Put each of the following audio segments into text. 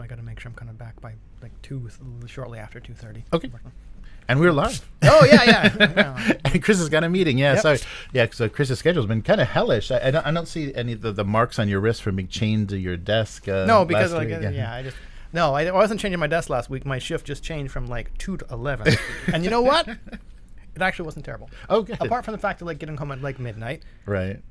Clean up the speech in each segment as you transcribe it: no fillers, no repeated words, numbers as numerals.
got to make sure I'm kind of back by like shortly after 2:30. Okay. And we're live. Oh yeah. And Chris has got a meeting. Yeah, Yep. sorry. Yeah, so Chris's schedule's been kind of hellish. I don't see any of the marks on your wrist from being chained to your desk. No, because last like week. I wasn't changing my desk last week. My shift just changed from like 2 to 11. And you know what? It actually wasn't terrible. Oh, good. Apart from the fact of like getting home at like midnight. Right.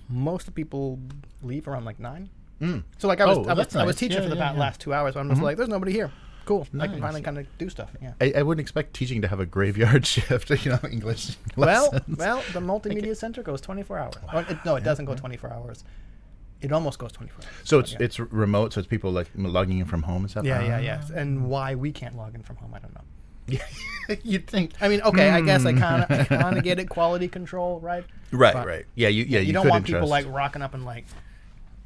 Most of the people leave around like 9. Mm. So like I was teaching for the last 2 hours, but I'm just like, there's nobody here. Cool. Nice. I can finally kind of do stuff. Yeah. I wouldn't expect teaching to have a graveyard shift, English lessons. Well, the multimedia center goes 24 hours. It doesn't go 24 hours. It almost goes 24 hours. So it's remote, so it's people like logging in from home and stuff? Yeah. And why we can't log in from home, I don't know. Yeah, you'd think. I mean, okay, I guess I kind of get it, quality control, right? Right. Yeah, you don't want people like rocking up in like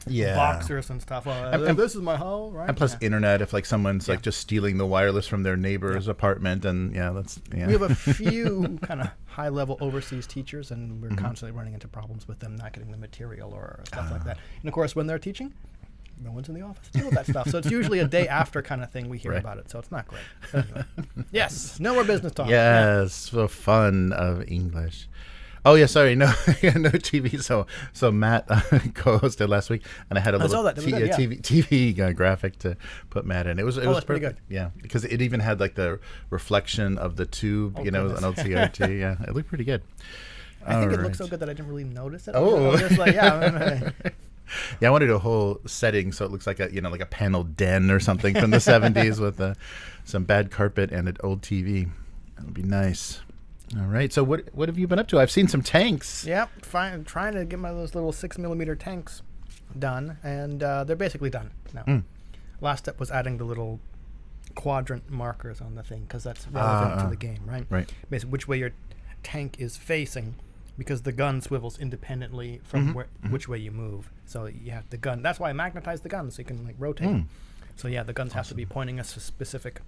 yeah. boxers and stuff. And this is my home, right? And plus internet, if like someone's like just stealing the wireless from their neighbor's apartment, and we have a few kind of high level overseas teachers, and we're constantly running into problems with them not getting the material or stuff like that. And of course, when they're teaching, no one's in the office to deal with that stuff. So it's usually a day after kind of thing we hear about it. So it's not great. But anyway. Yes, no more business talk. Yes, so fun of English. Oh yeah, sorry, no TV. So Matt co-hosted last week, and I had a little TV graphic to put Matt in. It was pretty good. Yeah, because it even had like the reflection of the tube, an old CRT. Yeah, it looked pretty good. I think it looked so good that I didn't really notice it. Oh, I was just like, yeah, I wanted a whole setting so it looks like like a paneled den or something from the 70s with some bad carpet and an old TV. That would be nice. All right. So what have you been up to? I've seen some tanks. Yep. Trying to get those little 6mm tanks done, and they're basically done now. Last step was adding the little quadrant markers on the thing because that's relevant to the game, right? Right. Basically, which way your tank is facing, because the gun swivels independently from which way you move. So you have the gun. That's why I magnetize the gun so you can like rotate. So yeah, the guns have to be pointing us a specific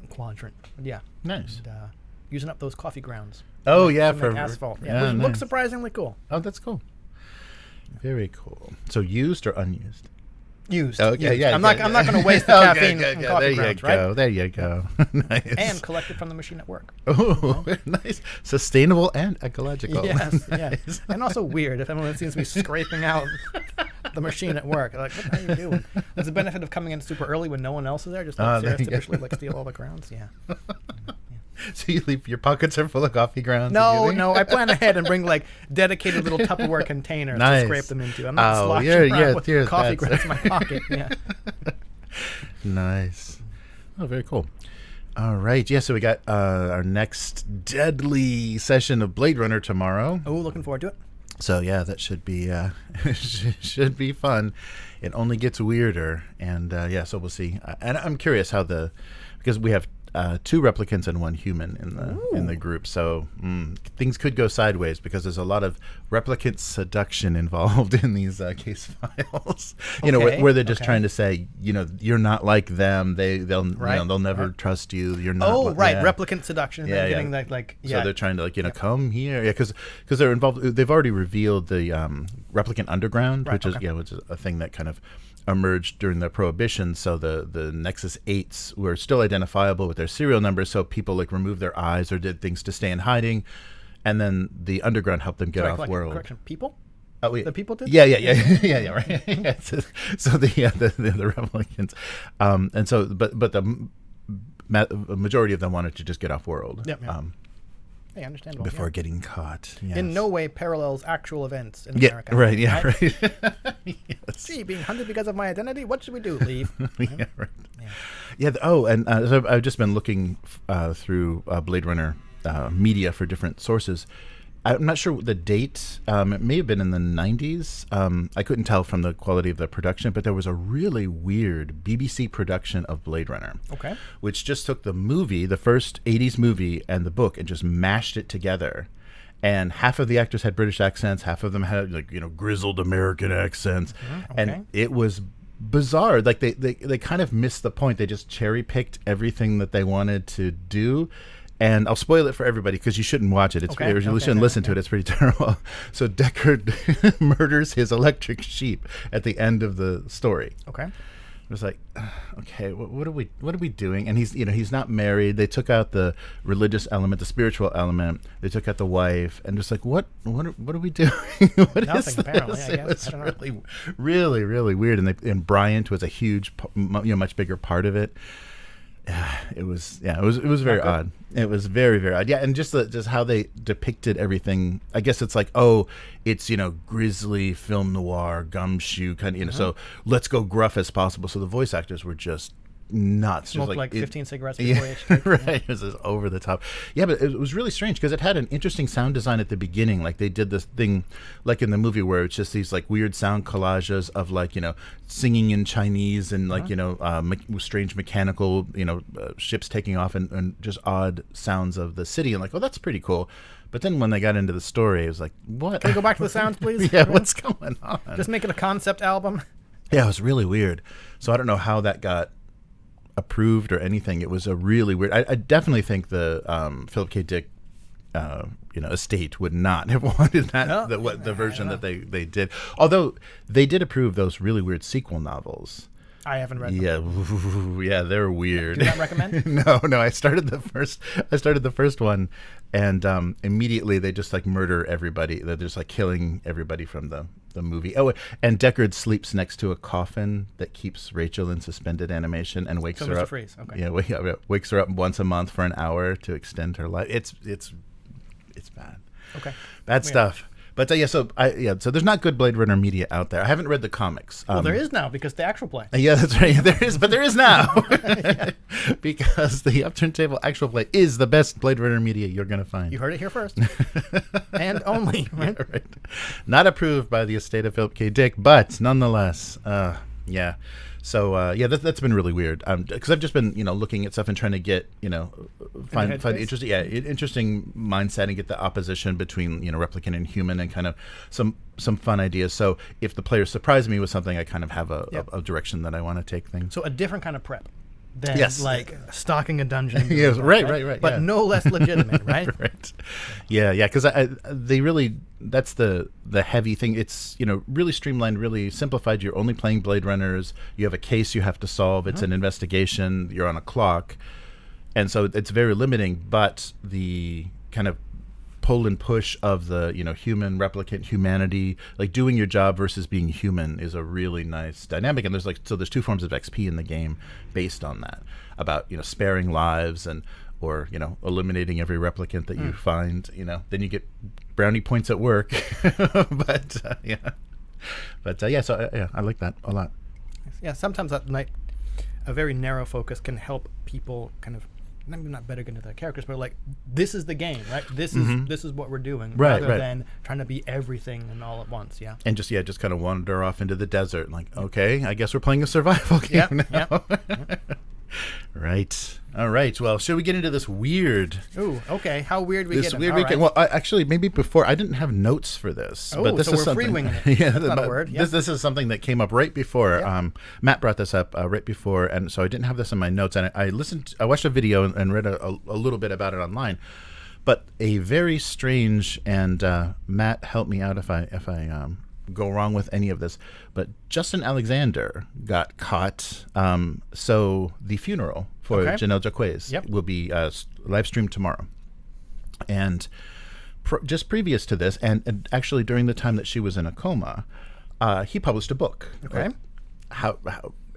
quadrant. Yeah. Nice. And, using up those coffee grounds. Oh yeah, for asphalt. Yeah, which looks surprisingly cool. Oh, that's cool. Very cool. So used or unused? Used. Okay, used. yeah. I'm not going to waste the caffeine on coffee grounds, right? There you go. Nice. And collect it from the machine at work. Oh, nice. Sustainable and ecological. Yes, Nice. yes. And also weird if everyone seems to be scraping out the machine at work. Like, what are you doing? There's the benefit of coming in super early when no one else is there, just surreptitiously like steal all the grounds. Yeah. So you leave your pockets are full of coffee grounds? No. I plan ahead and bring like dedicated little Tupperware containers to scrape them into. I'm not sloshing around with coffee grounds in my pocket. Yeah. Nice. Oh, very cool. All right. Yeah. So we got our next deadly session of Blade Runner tomorrow. Oh, looking forward to it. So yeah, that should be should be fun. It only gets weirder, and so we'll see. And I'm curious how because we have 2 replicants and 1 human in the group, so things could go sideways because there's a lot of replicant seduction involved in these case files. Where they're just trying to say, you're not like them. They'll never trust you. You're not. Oh, right, replicant seduction. And getting that So they're trying to come here, because they're involved. They've already revealed the replicant underground, which is a thing that kind of emerged during the Prohibition. So the Nexus 8s were still identifiable with their serial numbers, so people removed their eyes or did things to stay in hiding, and then the underground helped them get off world. Correction, people? Oh, wait. The people did? Yeah, right. So the replicants, and so but the majority of them wanted to just get off world. Yep. Hey, understandable. Before getting caught. Yes. In no way parallels actual events in America. Right. Yes. Gee, being hunted because of my identity? What should we do? Leave. Yeah, right. Yeah. So I've just been looking through Blade Runner media for different sources. I'm not sure the date. It may have been in the 90s. I couldn't tell from the quality of the production, but there was a really weird BBC production of Blade Runner. Okay. Which just took the movie, the first 80s movie, and the book, and just mashed it together. And half of the actors had British accents, half of them had grizzled American accents, and it was bizarre. Like they kind of missed the point. They just cherry picked everything that they wanted to do. And I'll spoil it for everybody because you shouldn't watch it. You shouldn't listen to it. It's pretty terrible. So Deckard murders his electric sheep at the end of the story. Okay. It was like, okay, what are we doing? And he's not married. They took out the religious element, the spiritual element. They took out the wife, and just like, what are we doing? What Nothing, is this? apparently, I guess. It was really, really weird. And Bryant was a huge, much bigger part of it. It was very odd. It was very, very odd. Yeah, and just how they depicted everything. I guess it's like, it's grisly film noir, gumshoe kind of, so let's go gruff as possible. So the voice actors were just nuts. Smoked like 15 cigarettes before each take. Right. It was just over the top. Yeah, but it was really strange because it had an interesting sound design at the beginning. Like they did this thing, like in the movie, where it's just these like weird sound collages of like singing in Chinese and like strange mechanical ships taking off and just odd sounds of the city. And like, oh, that's pretty cool. But then when they got into the story, it was like, what? Can we go back to the sounds, please? Yeah, what's going on? Just make it a concept album. Yeah, it was really weird. So I don't know how that got approved or anything. It was a really weird. I definitely think the Philip K. Dick estate would not have wanted that the version that they did. Although they did approve those really weird sequel novels. I haven't read them. Yeah, they're weird. Do you not recommend? No. I started the first one, and immediately they just like murder everybody. They're just like killing everybody from the movie. Oh, and Deckard sleeps next to a coffin that keeps Rachel in suspended animation and wakes her up. Freeze. Okay. Yeah, wakes her up once a month for an hour to extend her life. It's bad. Okay. Bad stuff. But so there's not good Blade Runner media out there. I haven't read the comics. Well, there is now because the actual play. Yeah, that's right. There is now because the Upturned Table actual play is the best Blade Runner media you're going to find. You heard it here first, and only. Right? Yeah, right. Not approved by the estate of Philip K. Dick, but nonetheless, yeah. So that's been really weird. Because I've just been looking at stuff and trying to get find interesting mindset and get the opposition between replicant and human and kind of some fun ideas. So if the players surprise me with something, I kind of have a direction that I want to take things. So a different kind of prep than like stalking a dungeon. Yes, right. But no less legitimate, right? Right. Yeah. Because they really, that's the heavy thing. It's really streamlined, really simplified. You're only playing Blade Runners. You have a case you have to solve. It's an investigation. You're on a clock, and so it's very limiting. But the kind of pull and push of the human replicant humanity, like doing your job versus being human, is a really nice dynamic. And there's two forms of XP in the game based on that, about sparing lives or eliminating every replicant that you find. Then you get brownie points at work. but I like that a lot. Yeah, sometimes that a very narrow focus can help people kind of maybe not better get into the characters, but like, this is the game, right? This is what we're doing, rather than trying to be everything and all at once. Yeah, and just kind of wander off into the desert, like, okay, I guess we're playing a survival game now. Right. All right. Well, should we get into this weird? Ooh, okay. How weird we this get weird it. weekend. Right. Well, actually, maybe before I didn't have notes for this, but this so is we're something. Free-winging it. Yeah, that's not a word. This is something that came up right before. Matt brought this up right before, and so I didn't have this in my notes. And I watched a video and read a little bit about it online. But a very strange, and Matt, help me out if I go wrong with any of this, but Justin Alexander got caught. So the funeral for Janelle Jacques will be live streamed tomorrow. And just previous to this, and actually during the time that she was in a coma, he published a book. Okay. How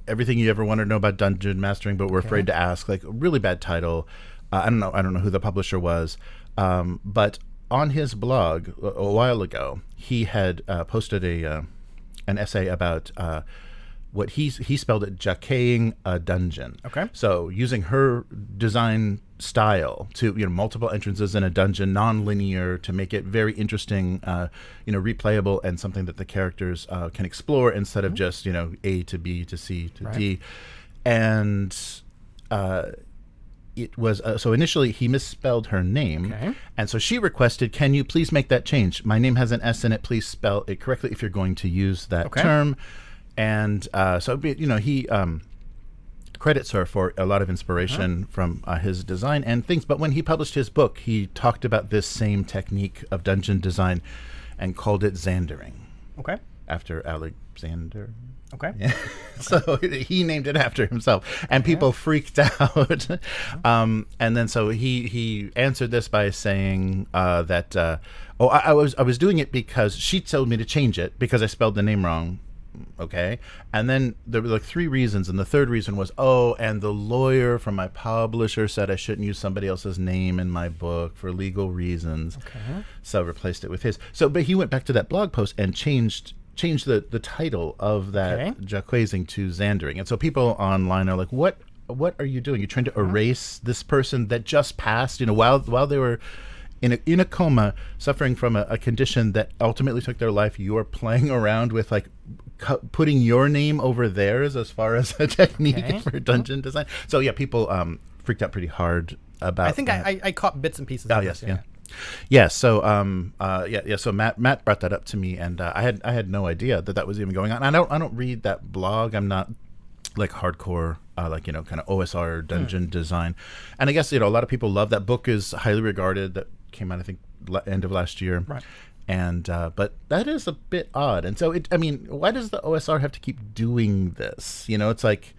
everything you ever wanted to know about dungeon mastering, but we're afraid to ask. Like, a really bad title. I don't know who the publisher was, but on his blog a while ago, he had posted an essay about what he spelled it Jacqueing a dungeon. Okay. So using her design style to multiple entrances in a dungeon, non-linear, to make it very interesting, replayable, and something that the characters can explore instead of just A to B to C to D, and it was so initially he misspelled her name, and so she requested, can you please make that change? My name has an S in it, please spell it correctly if you're going to use that term. And so he credits her for a lot of inspiration from his design and things. But when he published his book, he talked about this same technique of dungeon design and called it Xandering. after Alexander. Okay. Yeah. So he named it after himself, and people freaked out. And then so he answered this by saying that I was doing it because she told me to change it because I spelled the name wrong. Okay. And then there were like 3 reasons, and the third reason was, and the lawyer from my publisher said I shouldn't use somebody else's name in my book for legal reasons. Okay. So I replaced it with his. So but he went back to that blog post and changed the title of that Jacquesing to Xandering. And so people online are like, what are you doing? You're trying to erase this person that just passed, while they were in a coma, suffering from a condition that ultimately took their life. You're playing around with like putting your name over theirs as far as a technique for dungeon design. So yeah, people freaked out pretty hard about. I think I caught bits and pieces. Oh of yes, this, yeah. Yeah, so so Matt brought that up to me, and I had no idea that was even going on. I don't read that blog. I'm not like hardcore kind of OSR dungeon design, and I guess a lot of people love that book. Is highly regarded. That came out I think end of last year, right? And but that is a bit odd. And so why does the OSR have to keep doing this? It's like,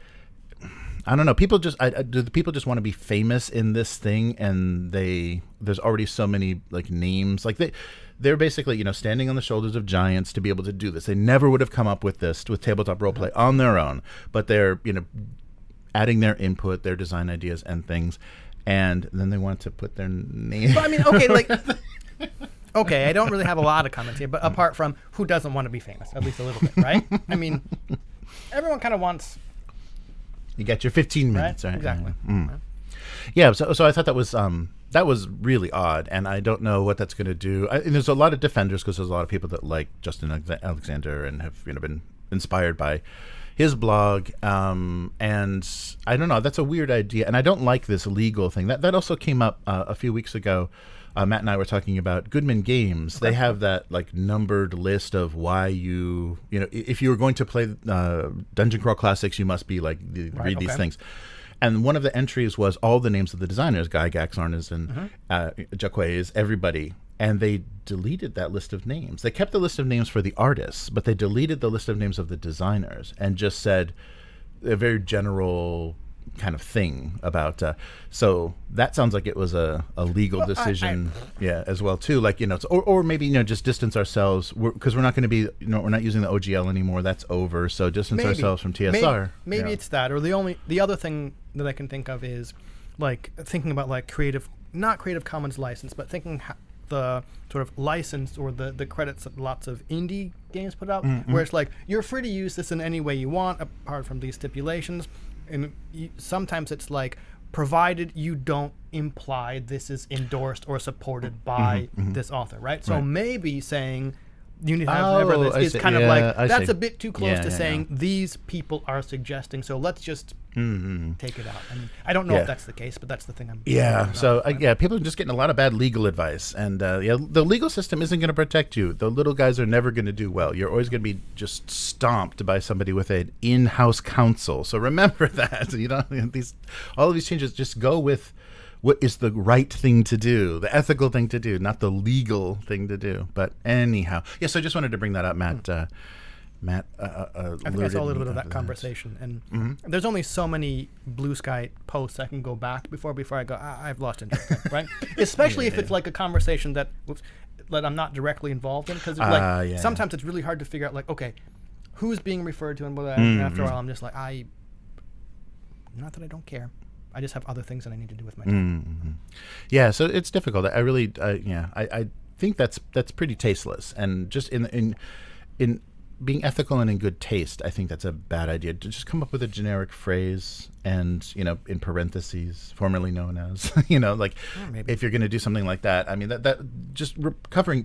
I don't know. People just do the people just want to be famous in this thing, and there's already so many like names. Like they're basically standing on the shoulders of giants to be able to do this. They never would have come up with this with tabletop roleplay on their own, but they're adding their input, their design ideas and things, and then they want to put their name. But okay, okay, I don't really have a lot of comments here, but apart from who doesn't want to be famous, at least a little bit, right? Everyone kind of wants. You got your 15 minutes, right? Exactly. Yeah, so I thought that was really odd, and I don't know what that's going to do. And there's a lot of defenders because there's a lot of people that like Justin Alexander and have been inspired by his blog, and I don't know. That's a weird idea, and I don't like this legal thing. That also came up a few weeks ago. Matt and I were talking about Goodman Games. They have that like numbered list of why if you were going to play Dungeon Crawl Classics, you must be like read these things. And one of the entries was all the names of the designers, Gygax, Arnes, and Jacques, everybody. And they deleted that list of names. They kept the list of names for the artists, but they deleted the list of names of the designers and just said a very general kind of thing about so that sounds like it was a legal decision as well too, like or maybe just distance ourselves because we're not going to be we're not using the OGL anymore, that's over, so distance ourselves from TSR. Maybe it's that, or the other thing that I can think of is like thinking about like not Creative Commons license, but thinking the sort of license or the credits that lots of indie games put out, where it's like you're free to use this in any way you want apart from these stipulations. And sometimes it's like, provided you don't imply this is endorsed or supported by this author, right? So maybe saying you need to have whatever this is kind of like, that's a bit too close to saying these people are suggesting, so let's just take it out. I don't know if that's the case, but that's the thing I'm people are just getting a lot of bad legal advice, and the legal system isn't going to protect you. The little guys are never going to do well. You're always going to be just stomped by somebody with an in-house counsel. So remember that. All of these changes, just go with what is the right thing to do, the ethical thing to do, not the legal thing to do. But anyhow, so I just wanted to bring that up, Matt. I think I saw a little bit of that conversation, and there's only so many Blue Sky posts I can go back before I go, I've lost interest, right? Especially if it's like a conversation that I'm not directly involved in, because sometimes it's really hard to figure out, like, okay, who's being referred to and what. And after a while, I'm just like, not that I don't care. I just have other things that I need to do with my time. Yeah, so it's difficult. I really, I think that's pretty tasteless, and just in being ethical and in good taste, I think that's a bad idea. To just come up with a generic phrase and in parentheses, formerly known as, if you're going to do something like that, that just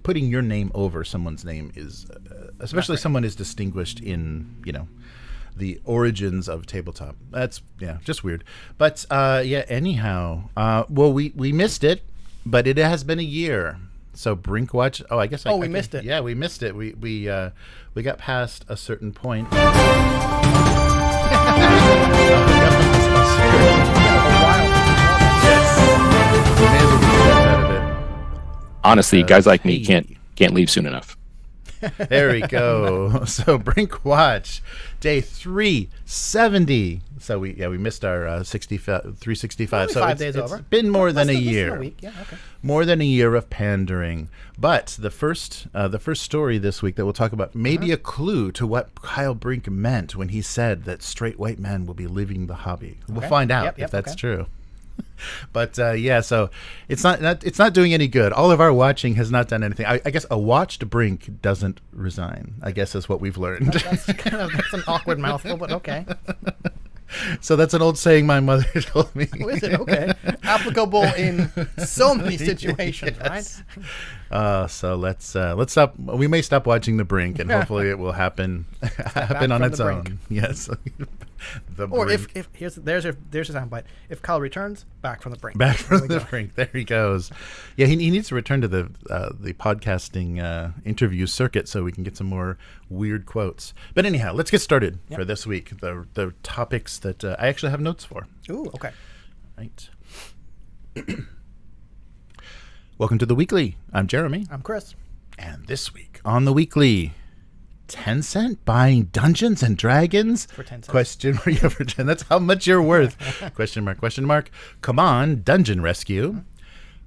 putting your name over someone's name is, especially someone is distinguished in, the origins of tabletop. That's just weird. But anyhow, well, we missed it, but it has been a year. So Brinkwatch. Oh, I guess. We missed it. Yeah, we missed it. We got past a certain point. Honestly, guys like me can't leave soon enough. There we go. So Brink Watch, day 370. So we missed our 365. Only so 5 it's, days it's over. been more than a Less than year. a week. Yeah, okay. More than a year of pandering. But the first story this week that we'll talk about may be a clue to what Kyle Brink meant when he said that straight white men will be leaving the hobby. We'll find out if that's true. But so it's not doing any good. All of our watching has not done anything. I guess a watched Brink doesn't resign, I guess is what we've learned. That's an awkward mouthful, but okay. So that's an old saying my mother told me. Oh, is it? Okay. Applicable in so many situations, yes. Right? So let's stop. We may stop watching the Brink, and hopefully it will happen on its own. Brink. Yes. Or if there's a soundbite. If Kyle returns, back from the Brink. Back from the Brink. There he goes. Yeah, he needs to return to the podcasting interview circuit so we can get some more weird quotes. But anyhow, let's get started for this week. The topics that I actually have notes for. Ooh, okay. Right. Welcome to the Weekly. I'm Jeremy. I'm Chris. And this week on the Weekly, Tencent buying Dungeons and Dragons? For 10 cents. Question mark. Yeah, for 10. That's how much you're worth. Question mark. Question mark. Come on, Dungeon Rescue.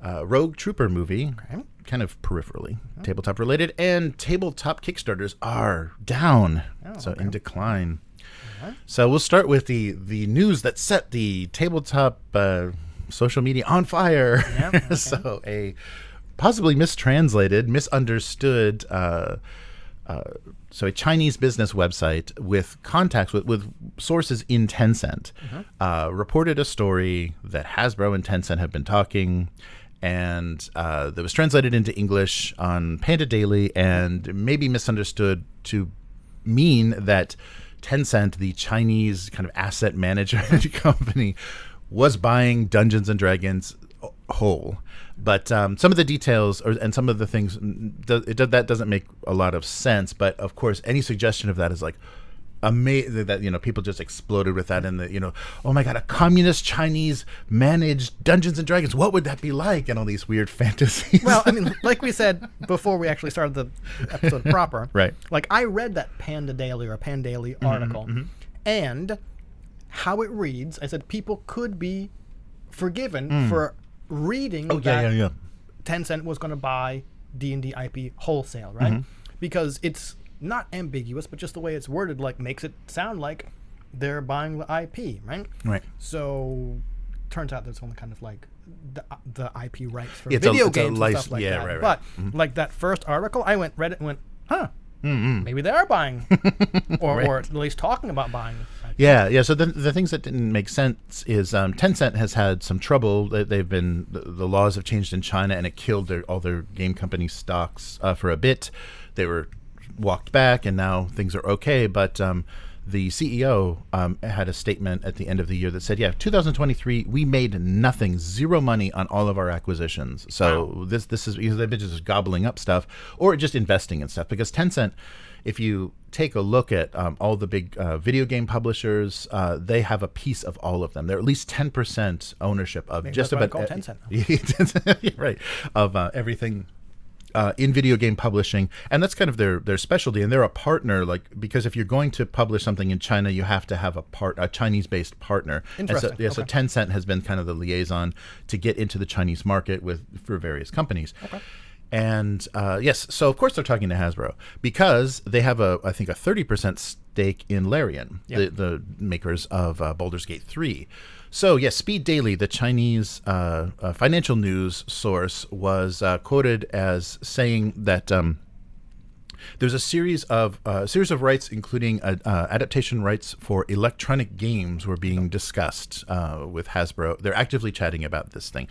Rogue Trooper movie. Okay. Kind of peripherally. Tabletop related. And tabletop Kickstarters are down. In decline. So we'll start with the news that set the tabletop social media on fire. Yeah, okay. So a possibly misunderstood so a Chinese business website with contacts with sources in Tencent reported a story that Hasbro and Tencent have been talking, and that was translated into English on Panda Daily and maybe misunderstood to mean that Tencent, the Chinese kind of asset management company, was buying Dungeons and Dragons whole. But some of the details and some of the things, that doesn't make a lot of sense. But of course, any suggestion of that is like amazing that, people just exploded with that. And oh my God, a communist Chinese managed Dungeons and Dragons. What would that be like? And all these weird fantasies. Well, I mean, like we said before we actually started the episode proper. Right. Like I read that Panda Daily or Pan Daily article, and how it reads, I said people could be forgiven for reading that Tencent was going to buy D&D IP wholesale, right? Because it's not ambiguous, but just the way it's worded makes it sound like they're buying the IP, right? Right. So turns out there's only kind of like the IP rights for video games and stuff like that. Right. But like that first article, I read it and went, huh, maybe they are buying, or at least talking about buying. Yeah. So the things that didn't make sense is Tencent has had some trouble. The laws have changed in China, and it killed all their game company stocks for a bit. They were walked back, and now things are okay. But the CEO had a statement at the end of the year that said, 2023, we made nothing, zero money on all of our acquisitions. So this is because they've been just gobbling up stuff or just investing in stuff. Because Tencent, if you take a look at all the big video game publishers, they have a piece of all of them. They're at least 10% ownership of Maybe just that's about why I call Tencent. right, of everything in video game publishing, and that's kind of their specialty. And they're a partner, because if you're going to publish something in China, you have to have a Chinese-based partner. Interesting. And so Tencent has been kind of the liaison to get into the Chinese market for various companies. Okay. And so of course they're talking to Hasbro because they have I think a 30% stake in Larian, the makers of Baldur's Gate 3. So yes, Speed Daily, the Chinese financial news source, was quoted as saying that there's a series of rights, including adaptation rights for electronic games, were being discussed with Hasbro. They're actively chatting about this thing,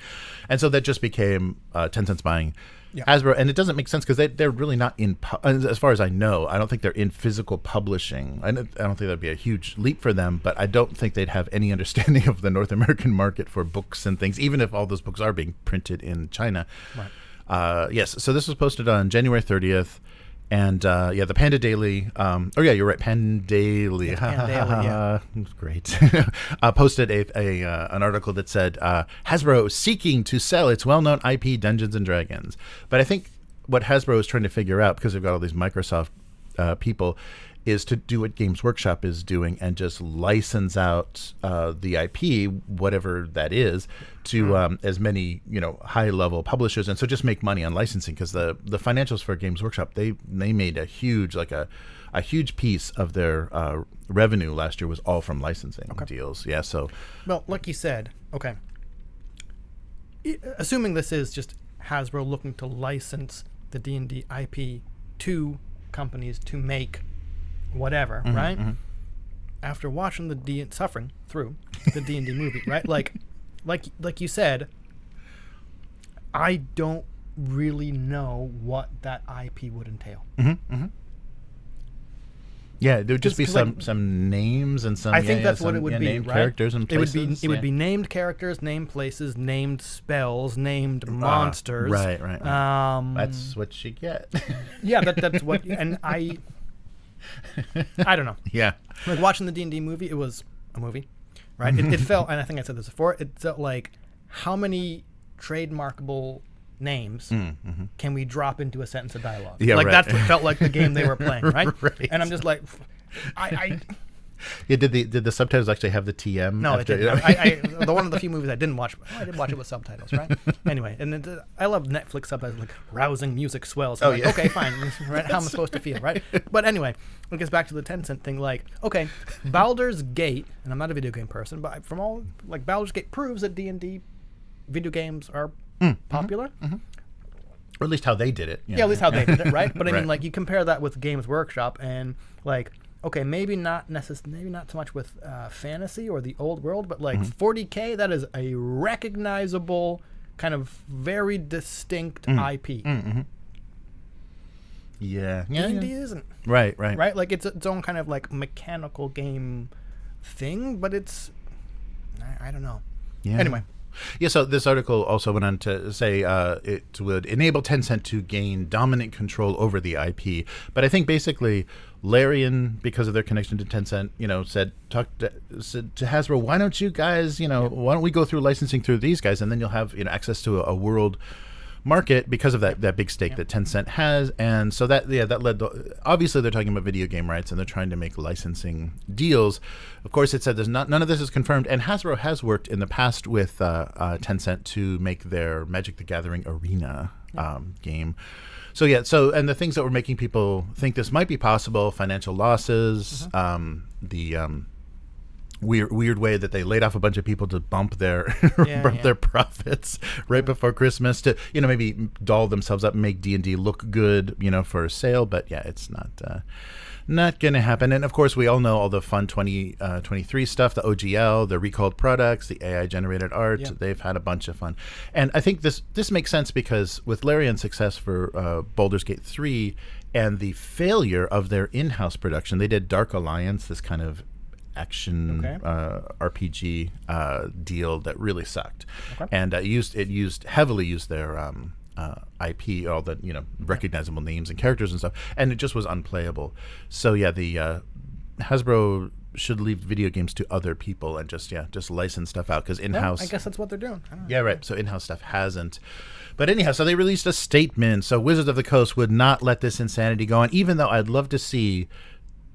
and so that just became Tencent's buying Hasbro, and it doesn't make sense because they're really not in. As far as I know, I don't think they're in physical publishing. I don't think that'd be a huge leap for them, but I don't think they'd have any understanding of the North American market for books and things, even if all those books are being printed in China. Right. Yes. So this was posted on January 30th. And the Panda Daily, you're right, Panda Daily, great, posted an article that said Hasbro seeking to sell its well-known IP Dungeons and Dragons. But I think what Hasbro is trying to figure out, because they've got all these Microsoft people, is to do what Games Workshop is doing and just license out the IP, whatever that is, to as many high level publishers, and so just make money on licensing, because the financials for Games Workshop, they made a huge huge piece of their revenue last year was all from licensing deals. Yeah, so well, like you said, okay. Assuming this is just Hasbro looking to license the D&D IP to companies to make whatever, right? Mm-hmm. After watching suffering through the D&D movie, right? Like you said, I don't really know what that IP would entail. Mm-hmm. Mm-hmm. Yeah, there would just be some names and some. I think that's what it would be, named right? Characters and places. It would be named characters, named places, named spells, named monsters. Right. That's what you get. Yeah, that's what, and I don't know. Yeah, like watching the D&D movie, it was a movie, right? It felt, and I think I said this before, it felt like how many trademarkable names can we drop into a sentence of dialogue? Yeah, like right. That's what felt like the game they were playing, right? Right. And I'm just like, Yeah, did the subtitles actually have the TM? No, after, it didn't. The one of the few movies I didn't watch. I did watch it with subtitles, right? Anyway, and I love Netflix subtitles, like rousing music swells. I'm okay, fine. Right? How am I supposed to feel, right? But anyway, it gets back to the Tencent thing. Like, okay, Baldur's Gate, and I'm not a video game person, but from all, like, Baldur's Gate proves that D&D video games are popular. Mm-hmm. Or at least how they did it. Yeah, at least how they did it, right? But I mean, Right. like, you compare that with Games Workshop and, like, okay, maybe not so much with fantasy or the old world, but like 40K, that is a recognizable, kind of very distinct IP. Mm-hmm. Yeah. D&D isn't. Right. Right? Like, it's its own kind of, like, mechanical game thing, but it's, I don't know. Yeah. Anyway. Yeah, so this article also went on to say it would enable Tencent to gain dominant control over the IP. But I think basically Larian, because of their connection to Tencent, said to Hasbro, why don't you guys, why don't we go through licensing through these guys, and then you'll have access to a world market because of that big stake that Tencent has. And so that led to, obviously they're talking about video game rights and they're trying to make licensing deals. Of course, it said none of this is confirmed, and Hasbro has worked in the past with Tencent to make their Magic the Gathering Arena game. So and the things that were making people think this might be possible: financial losses, the weird way that they laid off a bunch of people to bump their their profits right before Christmas to maybe doll themselves up and make D&D look good for a sale. But yeah, it's not going to happen. And of course, we all know all the fun 2023 stuff, the OGL, the recalled products, the AI generated art. They've had a bunch of fun. And I think this makes sense because with Larian's success for Baldur's Gate 3 and the failure of their in-house production, they did Dark Alliance, this kind of action RPG deal that really sucked, and heavily used their IP, all the recognizable names and characters and stuff, and it just was unplayable. So the Hasbro should leave video games to other people and just license stuff out, because in-house. I guess that's what they're doing. I don't know. Yeah, right. So in-house stuff hasn't. But anyhow, so they released a statement. So Wizards of the Coast would not let this insanity go on, even though I'd love to see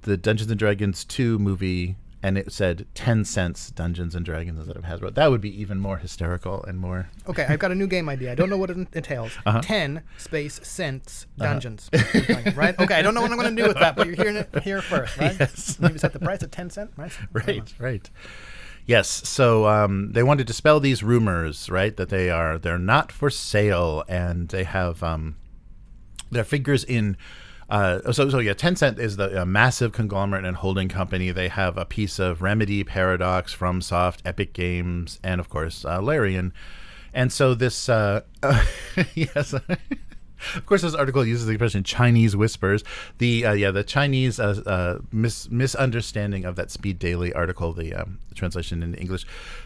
the Dungeons and Dragons 2 movie, and it said 10 cents Dungeons and Dragons instead of Hasbro. That would be even more hysterical and more. Okay, I've got a new game idea. I don't know what it entails. 10 space cents dungeons. Right? Okay, I don't know what I'm going to do with that, but you're hearing it here first, right? Yes. Maybe set the price at 10 cents, right? Right. Yes. So they want to dispel these rumors, right? That they're not for sale, and they have their figures in. Tencent is the massive conglomerate and holding company. They have a piece of Remedy, Paradox, FromSoft, Epic Games, and of course Larian. And so this, yes. Of course, this article uses the expression Chinese whispers. The Chinese misunderstanding of that Speed Daily article, the translation into English,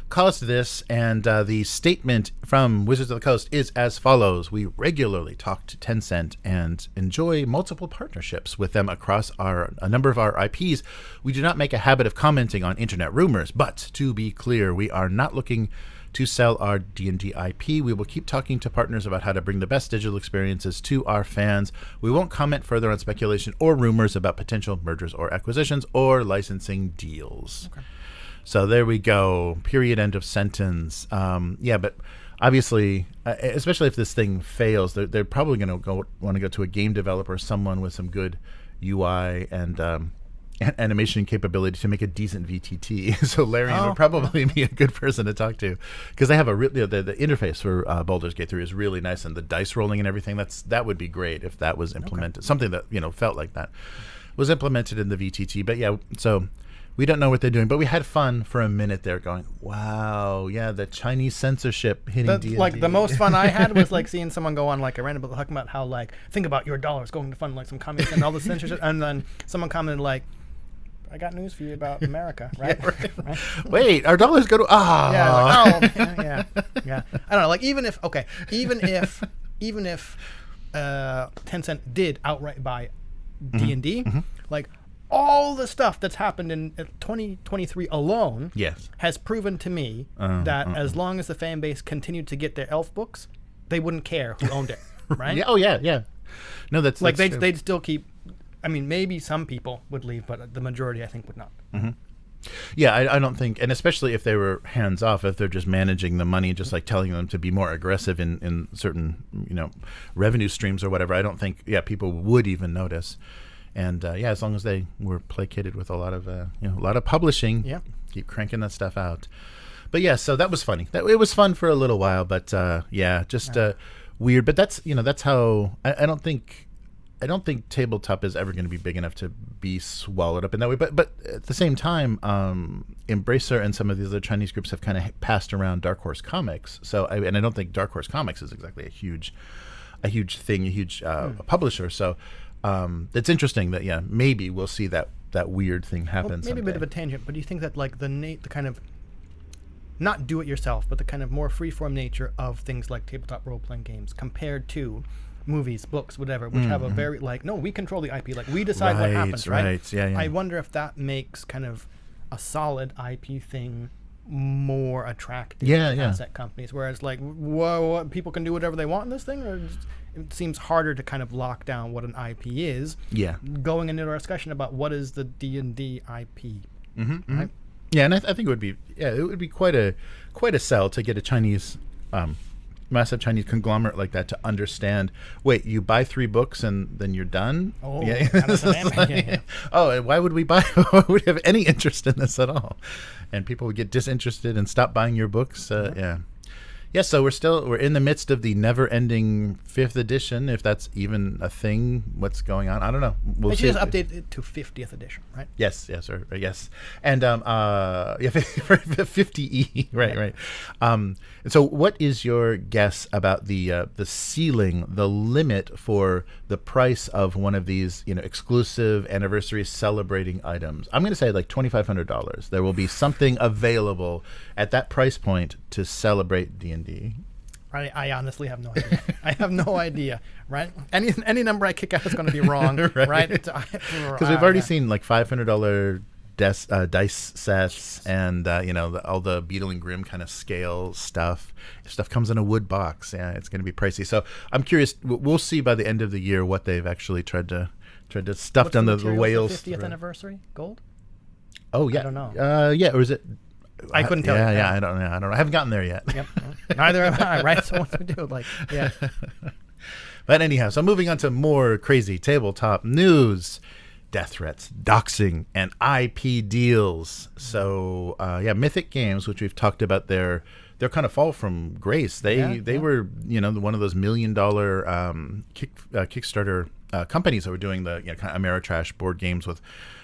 caused this. And the statement from Wizards of the Coast is as follows: we regularly talk to Tencent and enjoy multiple partnerships with them across a number of our IPs. We do not make a habit of commenting on internet rumors, but to be clear, we are not looking to sell our D&D IP. We will keep talking to partners about how to bring the best digital experiences to our fans. We won't comment further on speculation or rumors about potential mergers or acquisitions or licensing deals. Okay. So there we go. Period. End of sentence. But obviously, especially if this thing fails, they're probably going to want to go to a game developer, someone with some good UI and animation capability to make a decent VTT. So Larian would probably be a good person to talk to, because they have the interface for Baldur's Gate 3 is really nice, and the dice rolling and everything. That would be great if that was implemented. Something that felt like that was implemented in the VTT. But yeah, so we don't know what they're doing, but we had fun for a minute there going, wow, yeah, the Chinese censorship hitting D&D. Like, the most fun I had was, like, seeing someone go on, like, a random book talking about how, like, think about your dollars going to fund, like, some communist and all the censorship. And then someone commented, like, I got news for you about America, right? Right? Wait, our dollars go to... Yeah. I don't know, like, even if Tencent did outright buy D&D, like, all the stuff that's happened in 2023 alone has proven to me that as long as the fan base continued to get their elf books, they wouldn't care who owned it, right? Yeah. No, that's like that's they'd still keep. I mean, maybe some people would leave, but the majority, I think, would not. Mm-hmm. Yeah, I don't think, and especially if they were hands off, if they're just managing the money, just like telling them to be more aggressive in certain revenue streams or whatever, I don't think people would even notice. And as long as they were placated with a lot of publishing, keep cranking that stuff out. But yeah, so that was funny. It was fun for a little while, but weird. But that's how I don't think tabletop is ever going to be big enough to be swallowed up in that way. But at the same time, Embracer and some of these other Chinese groups have kind of passed around Dark Horse Comics. So I don't think Dark Horse Comics is exactly a huge thing, a huge publisher. So. It's interesting that maybe we'll see that weird thing happen. Maybe a bit of a tangent, but do you think that like the kind of not do it yourself, but the kind of more freeform nature of things like tabletop role playing games compared to movies, books, whatever, which have a very we control the IP, like we decide what happens, right? Yeah. I wonder if that makes kind of a solid IP thing more attractive to asset companies, whereas like people can do whatever they want in this thing, or it seems harder to kind of lock down what an IP is. Going into our discussion about what is the D&D IP, right? Yeah, and I think it would be quite a sell to get a Chinese massive Chinese conglomerate like that to understand. Wait, you buy 3 books and then you're done? Oh, Oh, why would we buy? Why would we have any interest in this at all? And people would get disinterested and stop buying your books. Yeah, so we're in the midst of the never-ending 5th edition, if that's even a thing. What's going on? I don't know. They should just update it to 50th edition, right? Yes, and 50E, right. And so, what is your guess about the ceiling, the limit for the price of one of these, exclusive anniversary celebrating items? I'm going to say like $2,500. There will be something available at that price point to celebrate D&D. I honestly have no idea. I have no idea, right? Any number I kick out is going to be wrong, right? Because we've already seen like $500 dice sets and all the Beetle and Grimm kind of scale stuff. If stuff comes in a wood box, it's going to be pricey. So I'm curious. We'll see by the end of the year what they've actually tried to stuff down the whales. 50th anniversary gold? Oh yeah, I don't know. Or is it? I couldn't tell you. Yeah, I don't know. I haven't gotten there yet. Yep. Neither have I, right? So what do we do? But anyhow, so moving on to more crazy tabletop news. Death threats, doxing, and IP deals. So, Mythic Games, which we've talked about their kind of fall from grace. They were, one of those $1 million Kickstarter companies that were doing the kind of Ameritrash board games with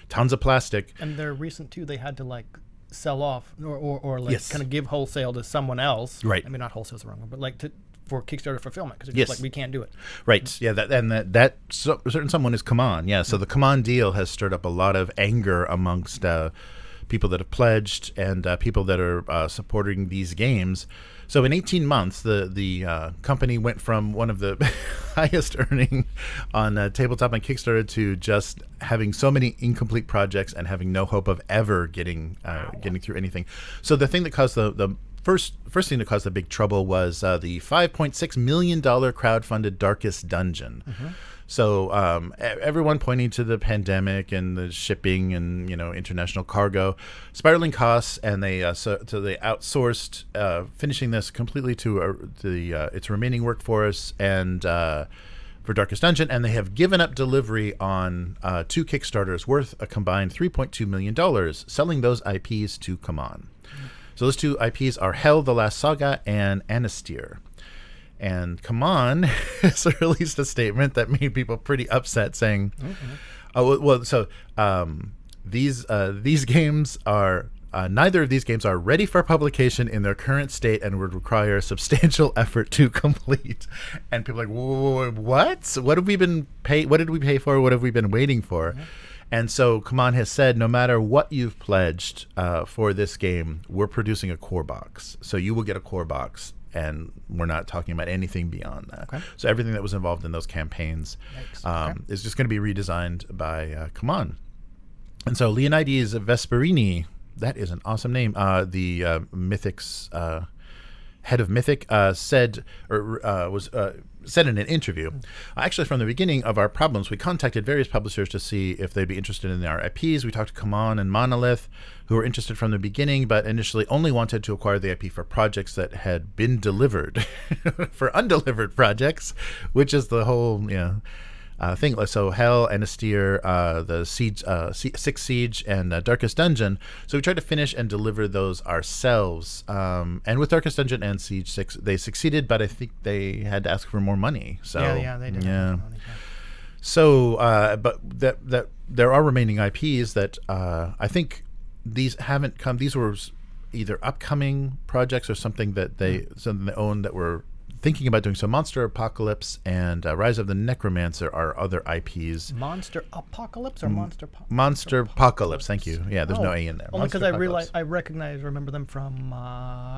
tons of plastic. And their recent too, they had to sell off or kind of give wholesale to someone else. Right. I mean, not wholesale is the wrong one, but for Kickstarter fulfillment, because it's just we can't do it. Right. Yeah. That certain someone is CMON. Yeah. So the CMON deal has stirred up a lot of anger amongst people that have pledged and people that are supporting these games. So in 18 months, the company went from one of the highest earning on Tabletop and Kickstarter to just having so many incomplete projects and having no hope of ever getting through anything. So the thing that caused the first thing that caused the big trouble was the $5.6 million crowdfunded Darkest Dungeon. So everyone pointing to the pandemic and the shipping and international cargo, spiraling costs, and they they outsourced finishing this completely to its remaining workforce and for Darkest Dungeon, and they have given up delivery on 2 Kickstarters worth a combined $3.2 million, selling those IPs to CMON. So those 2 IPs are Hell, the Last Saga, and Anastyr. And CMON has released a statement that made people pretty upset, saying, these games are neither of these games are ready for publication in their current state and would require substantial effort to complete." And people are like, "Whoa, what? What have we been pay? What did we pay for? What have we been waiting for?" And so CMON has said, no matter what you've pledged for this game, we're producing a core box. So you will get a core box. And we're not talking about anything beyond that. Okay. So everything that was involved in those campaigns is just going to be redesigned by CMON. And so Leonidas Vesperini, that is an awesome name, the Mythic's head of Mythic, said in an interview, actually from the beginning of our problems, we contacted various publishers to see if they'd be interested in our IPs. We talked to CMON and Monolith, who were interested from the beginning, but initially only wanted to acquire the IP for projects that had been delivered. For undelivered projects, which is the whole thing. So Hell, Anastyr, the Siege, Six Siege, and Darkest Dungeon. So we tried to finish and deliver those ourselves. And with Darkest Dungeon and Siege 6, they succeeded, but I think they had to ask for more money. So they did. Yeah. So, but that there are remaining IPs that I think these haven't come. These were either upcoming projects or something that they own that were thinking about doing. So Monster Apocalypse and Rise of the Necromancer are other IPs. Monster Apocalypse or Monster Apocalypse, thank you. Yeah, there's no A in there. Only because I remember them from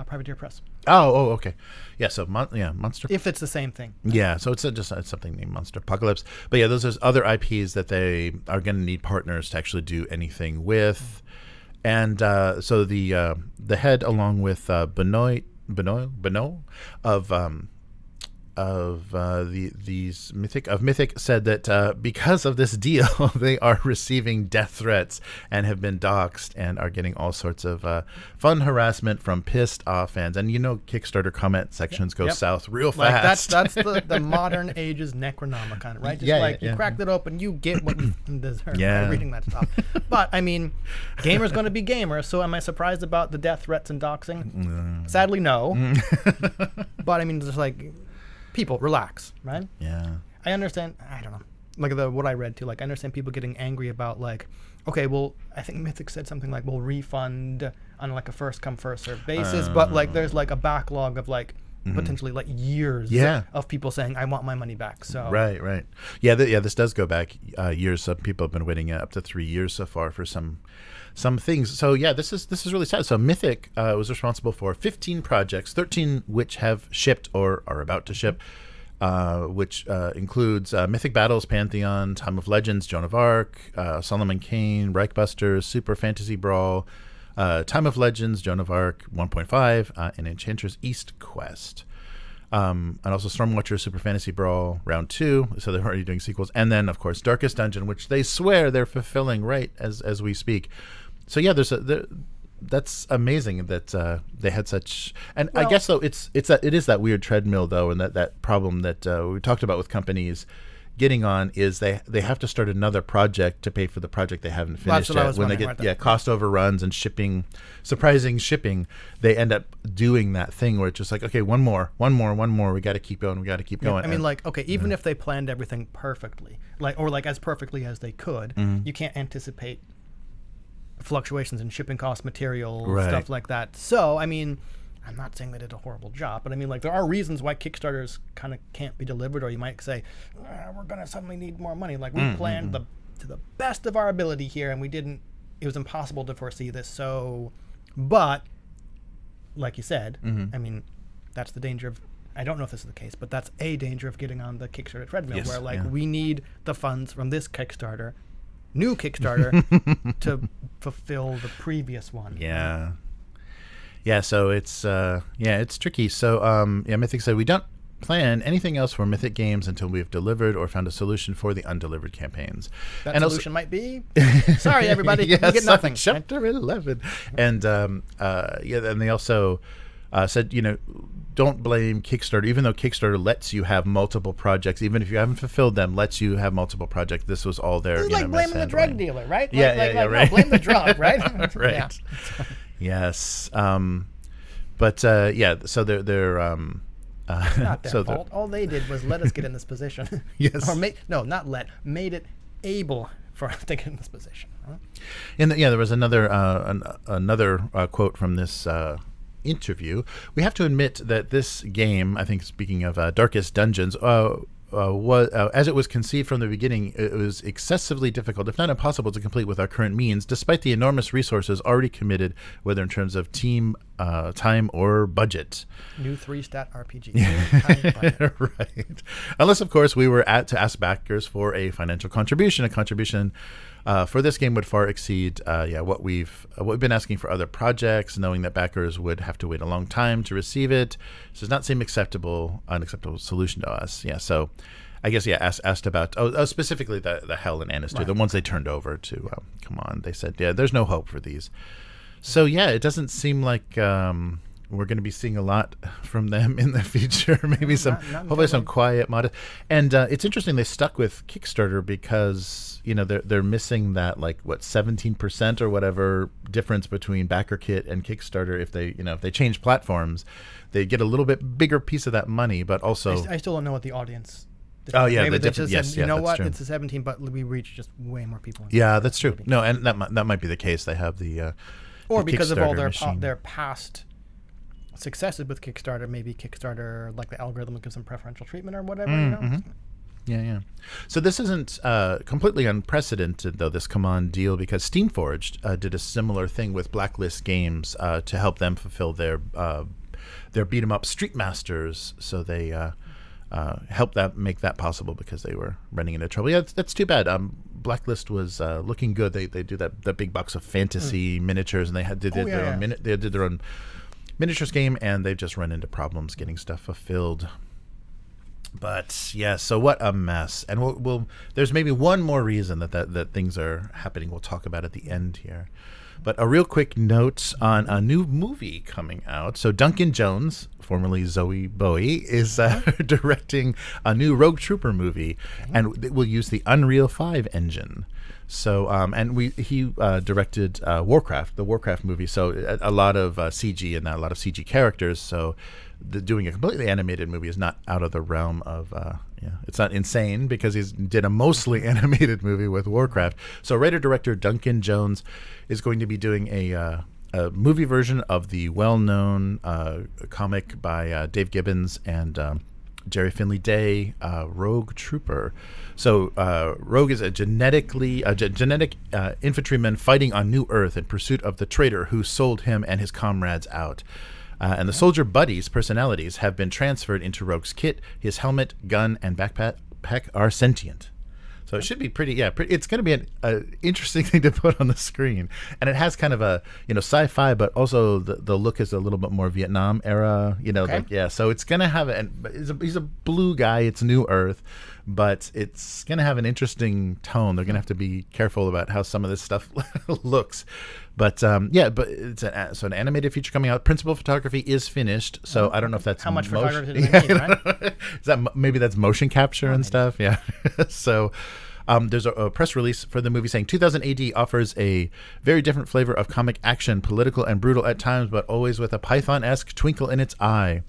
Privateer Press. Oh, okay. Yeah, so Monster. If it's the same thing. Yeah, so it's something named Monster Apocalypse. But yeah, those are other IPs that they are going to need partners to actually do anything with. And so the head, along with Benoit of Mythic said that because of this deal, they are receiving death threats and have been doxxed and are getting all sorts of fun harassment from pissed off fans. And Kickstarter comment sections go south real fast. That's the modern age's Necronomicon, right? Just you cracked it open, you get what you deserve by reading that stuff. But I mean, gamers going to be gamers. So am I surprised about the death threats and doxing? Sadly, no. But I mean, just like, people, relax, right? Yeah. I understand. I don't know. Like what I read too. Like I understand people getting angry about like, okay, well, I think Mythic said something like we'll refund on like a first come first served basis, but like there's like a backlog of like potentially like years of people saying I want my money back. So right. Yeah, this does go back years. Some people have been waiting up to 3 years so far for some things. So yeah, this is really sad. So Mythic was responsible for 15 projects, 13 which have shipped or are about to ship, which includes Mythic Battles, Pantheon, Time of Legends, Joan of Arc, Solomon Kane, Reichbusters, Super Fantasy Brawl, Time of Legends, Joan of Arc 1.5, and Enchantress East Quest. And also Stormwatcher, Super Fantasy Brawl Round 2, so they're already doing sequels. And then, of course, Darkest Dungeon, which they swear they're fulfilling right as we speak. So yeah, that's amazing that they had such. And I guess though it is that weird treadmill though, and that problem that we talked about with companies getting on is they have to start another project to pay for the project they haven't finished yet. When they get cost overruns and surprising shipping, they end up doing that thing where it's just like, okay, one more, we got to keep going. I mean, like, okay, even if they planned everything perfectly, like as perfectly as they could, you can't anticipate fluctuations in shipping costs, material, stuff like that. So, I mean, I'm not saying they did a horrible job, but I mean, like, there are reasons why Kickstarters kind of can't be delivered, or you might say, we're going to suddenly need more money. Like, we planned to the best of our ability here, and it was impossible to foresee this. So, but, like you said, I mean, that's the danger of, I don't know if this is the case, but that's a danger of getting on the Kickstarter treadmill, where, we need the funds from this new Kickstarter, to fulfill the previous one. Yeah. Yeah, so it's tricky. So Mythic said we don't plan anything else for Mythic Games until we've delivered or found a solution for the undelivered campaigns. That and solution might be, sorry everybody, yes, you get nothing. Chapter 11. And and they also said, don't blame Kickstarter, even though Kickstarter lets you have multiple projects, even if you haven't fulfilled them, lets you have multiple projects. This was all their, it's like blaming the drug dealer, right? Yeah, right. No, blame the drug, right? Right. Yeah. Yes. So they're not their fault. All they did was let us get in this position. Yes. Or made it able for us to get in this position. Huh? And there was another quote from this interview. We have to admit that this game, I think speaking of Darkest Dungeons, was as it was conceived from the beginning, it was excessively difficult, if not impossible, to complete with our current means, despite the enormous resources already committed, whether in terms of team, time, or budget. New 3-stat RPG. Time, budget. Right. Unless, of course, we were to ask backers for a financial contribution. A contribution for this game would far exceed what we've been asking for other projects, knowing that backers would have to wait a long time to receive it. This does not seem unacceptable solution to us. Yeah, so I guess asked about specifically the Hell and Anastyr, the ones they turned over to CMON. They said there's no hope for these. So it doesn't seem like we're going to be seeing a lot from them in the future. Maybe hopefully some quiet, modest. And it's interesting they stuck with Kickstarter because they're missing that 17% or whatever difference between BackerKit and Kickstarter. If they change platforms, they get a little bit bigger piece of that money. But also, I still don't know what the audience. Maybe they just said, you know what, true. it's a 17, but we reach just way more people. Yeah, that's true. No, and that might be the case. They have the or because of all machine. their past successes with Kickstarter, maybe Kickstarter, the algorithm will give some preferential treatment or whatever. Mm-hmm. Yeah. So this isn't completely unprecedented, though, this CMON deal, because Steamforged did a similar thing with Blacklist Games to help them fulfill their beat 'em up Street Masters. So they helped make that possible because they were running into trouble. Yeah, that's too bad. Blacklist was looking good. They do that big box of fantasy miniatures, and they did their own miniatures game, and they've just run into problems getting stuff fulfilled. But so what a mess. And we'll there's maybe one more reason that things are happening we'll talk about at the end here. But a real quick note on a new movie coming out. So Duncan Jones, formerly Zoe Bowie, is directing a new Rogue Trooper movie, and it will use the Unreal 5 engine. So he directed Warcraft, the Warcraft movie. So a lot of CG and a lot of CG characters. So doing a completely animated movie is not out of the realm of it's not insane because he did a mostly animated movie with Warcraft. So writer-director Duncan Jones is going to be doing a movie version of the well-known comic by Dave Gibbons and Jerry Finley Day, Rogue Trooper. So Rogue is a genetic infantryman fighting on New Earth in pursuit of the traitor who sold him and his comrades out. And the soldier buddies' personalities have been transferred into Rogue's kit. His helmet, gun, and backpack are sentient. So it should be pretty. It's going to be an interesting thing to put on the screen, and it has kind of a sci-fi, but also the look is a little bit more Vietnam era. So it's going to have he's a blue guy. It's New Earth, but it's going to have an interesting tone. They're going to have to be careful about how some of this stuff looks. But but it's an animated feature coming out. Principal photography is finished, so I don't know if that's how much photography do they need, right? Maybe that's motion capture and stuff. Yeah. So there's a press release for the movie saying 2000 AD offers a very different flavor of comic action, political and brutal at times, but always with a Python-esque twinkle in its eye.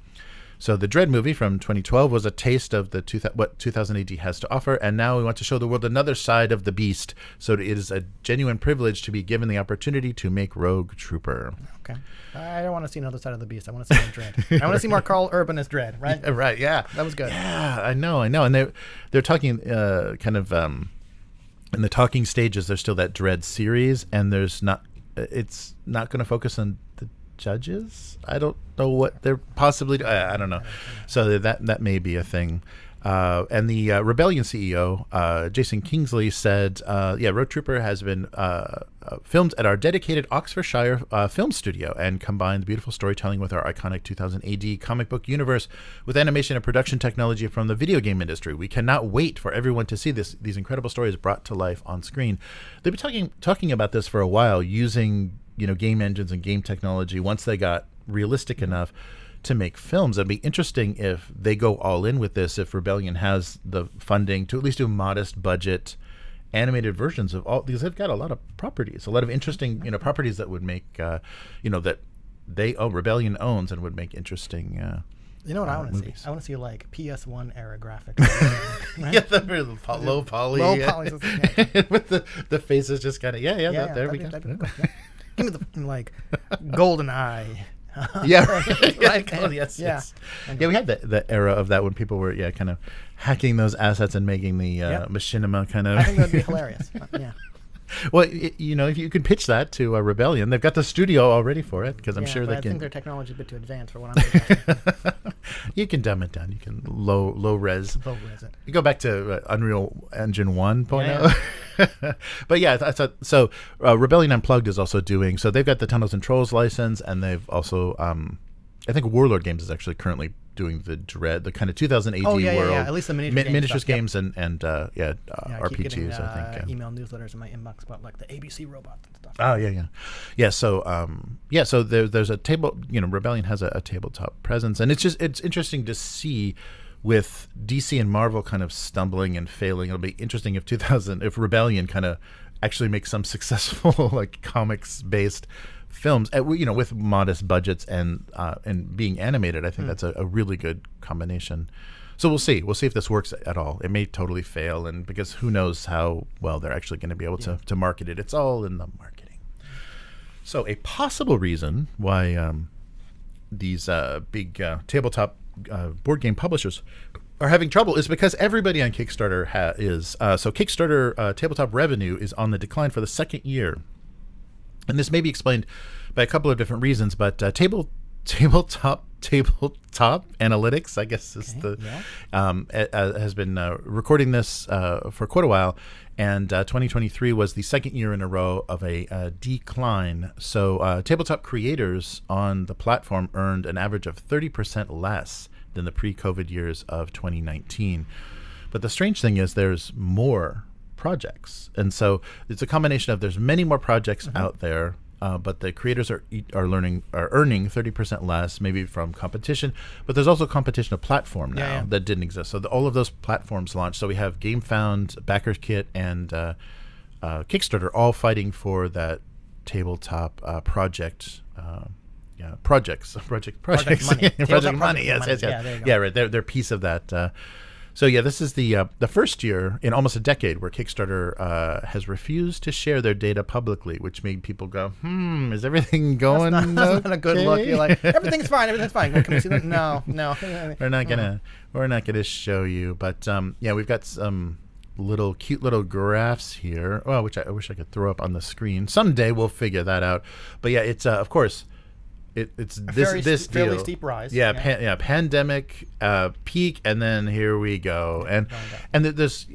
So the Dread movie from 2012 was a taste of what 2000 AD has to offer, and now we want to show the world another side of the beast. So it is a genuine privilege to be given the opportunity to make Rogue Trooper. Okay. I don't want to see another side of the beast. I want to see more Dread. I want to see more Carl Urban as Dread, right? Yeah, right, yeah. That was good. Yeah, I know. And they're talking kind of in the talking stages, there's still that Dread series, and it's not going to focus on the judges. I don't know what they're possibly I don't know. So that may be a thing. And the Rebellion CEO, Jason Kingsley, said, Road Trooper has been filmed at our dedicated Oxfordshire film studio and combined beautiful storytelling with our iconic 2000 AD comic book universe with animation and production technology from the video game industry. We cannot wait for everyone to see these incredible stories brought to life on screen. They've been talking about this for a while, using game engines and game technology once they got realistic enough to make films. It'd be interesting if they go all in with this, if Rebellion has the funding to at least do modest budget animated versions of all, because they've got a lot of properties, a lot of interesting properties that would make that Rebellion owns and would make interesting you know what I want to see? I want to see like PS1 era graphics. Right? Yeah, the low poly. Low poly. With the faces just kind of there we go. Cool. Yeah. Give me the like golden eye. Yeah, right. Yes. Yeah, we had the era of that when people were kind of hacking those assets and making the machinima kind of. I think that'd be hilarious. Yeah. Well, if you could pitch that to Rebellion, they've got the studio all ready for it, because I'm sure they can. I think their technology is a bit too advanced for what I'm thinking. You can dumb it down. You can low res. Low res it. You go back to Unreal Engine 1.0. But yeah, so Rebellion Unplugged is also doing. So they've got the Tunnels and Trolls license, and they've also, I think Warlord Games is actually currently doing the kind of 2000 AD world. At least the miniatures games and RPGs. I keep getting, I think email newsletters in my inbox about like the ABC robots and stuff. Oh yeah. So there's a table. Rebellion has a tabletop presence, and it's interesting to see with DC and Marvel kind of stumbling and failing. It'll be interesting if Rebellion kind of actually makes some successful like comics based films, with modest budgets and being animated. I think that's a really good combination. So we'll see if this works at all. It may totally fail, and because who knows how well they're actually going to be able to market it. It's all in the marketing. So a possible reason why these big tabletop board game publishers are having trouble is because everybody on Kickstarter is. So Kickstarter tabletop revenue is on the decline for the second year. And this may be explained by a couple of different reasons, but tabletop analytics, I guess, is has been recording this for quite a while, and 2023 was the second year in a row of a decline. So tabletop creators on the platform earned an average of 30% less than the pre-COVID years of 2019. But the strange thing is there's more projects, and so it's a combination of there's many more projects out there, but the creators are earning 30% less, maybe from competition, but there's also competition of platform now that didn't exist. So all of those platforms launched. So we have GameFound, Backers Kit, and Kickstarter all fighting for that tabletop project. Project money. Project money. Yes. Yeah, right. They're piece of that. So this is the first year in almost a decade where Kickstarter has refused to share their data publicly, which made people go, "Is everything going?" That's not a good look. You're like, everything's fine. Can we see that? No. We're not gonna show you. But we've got some cute little graphs here. Well, which I wish I could throw up on the screen. Someday we'll figure that out. But it's of course. It's this deal. Fairly steep rise. Pandemic peak, and then here we go. And there's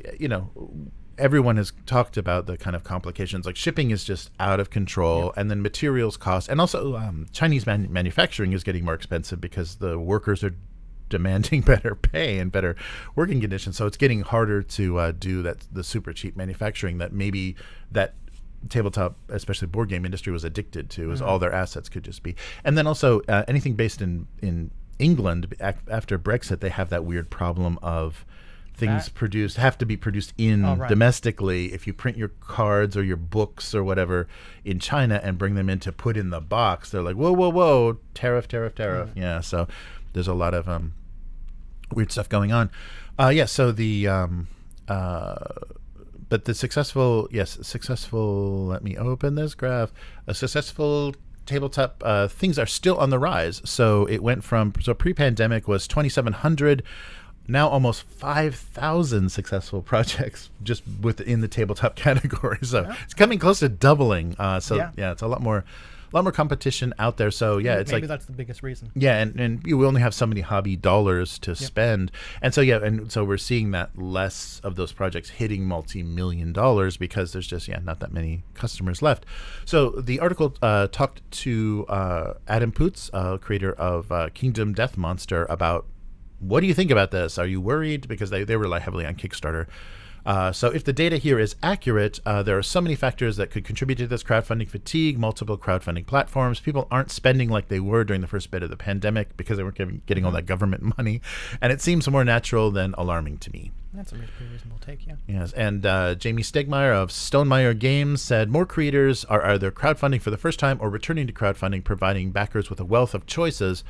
everyone has talked about the kind of complications, like shipping is just out of control, and then materials cost, and also Chinese manufacturing is getting more expensive because the workers are demanding better pay and better working conditions. So it's getting harder to do the super cheap manufacturing that maybe that tabletop, especially board game industry, was addicted to, is all their assets could just be. And then also anything based in England after Brexit, they have that weird problem of things have to be produced domestically. If you print your cards or your books or whatever in China and bring them in to put in the box, they're like, whoa, tariff. Yeah, so there's a lot of weird stuff going on. So the but the successful, let me open this graph. A successful tabletop things are still on the rise. So it went from, pre-pandemic was 2,700, now almost 5,000 successful projects just within the tabletop category. So it's coming close to doubling. It's a lot more lot more competition out there. So yeah, it's maybe like that's the biggest reason. yeah, and we only have so many hobby dollars to spend, and so and so we're seeing that less of those projects hitting multi-million dollars because there's just not that many customers left. So the article talked to Adam Poots, creator of Kingdom Death Monster, about what do you think about this? Are you worried? Because they rely heavily on Kickstarter. So if the data here is accurate, there are so many factors that could contribute to this crowdfunding fatigue, multiple crowdfunding platforms. People aren't spending like they were during the first bit of the pandemic because they weren't getting all that government money. And it seems more natural than alarming to me. That's a pretty reasonable take, yeah. Yes, and Jamie Stegmaier of Stonemaier Games said more creators are either crowdfunding for the first time or returning to crowdfunding, providing backers with a wealth of choices.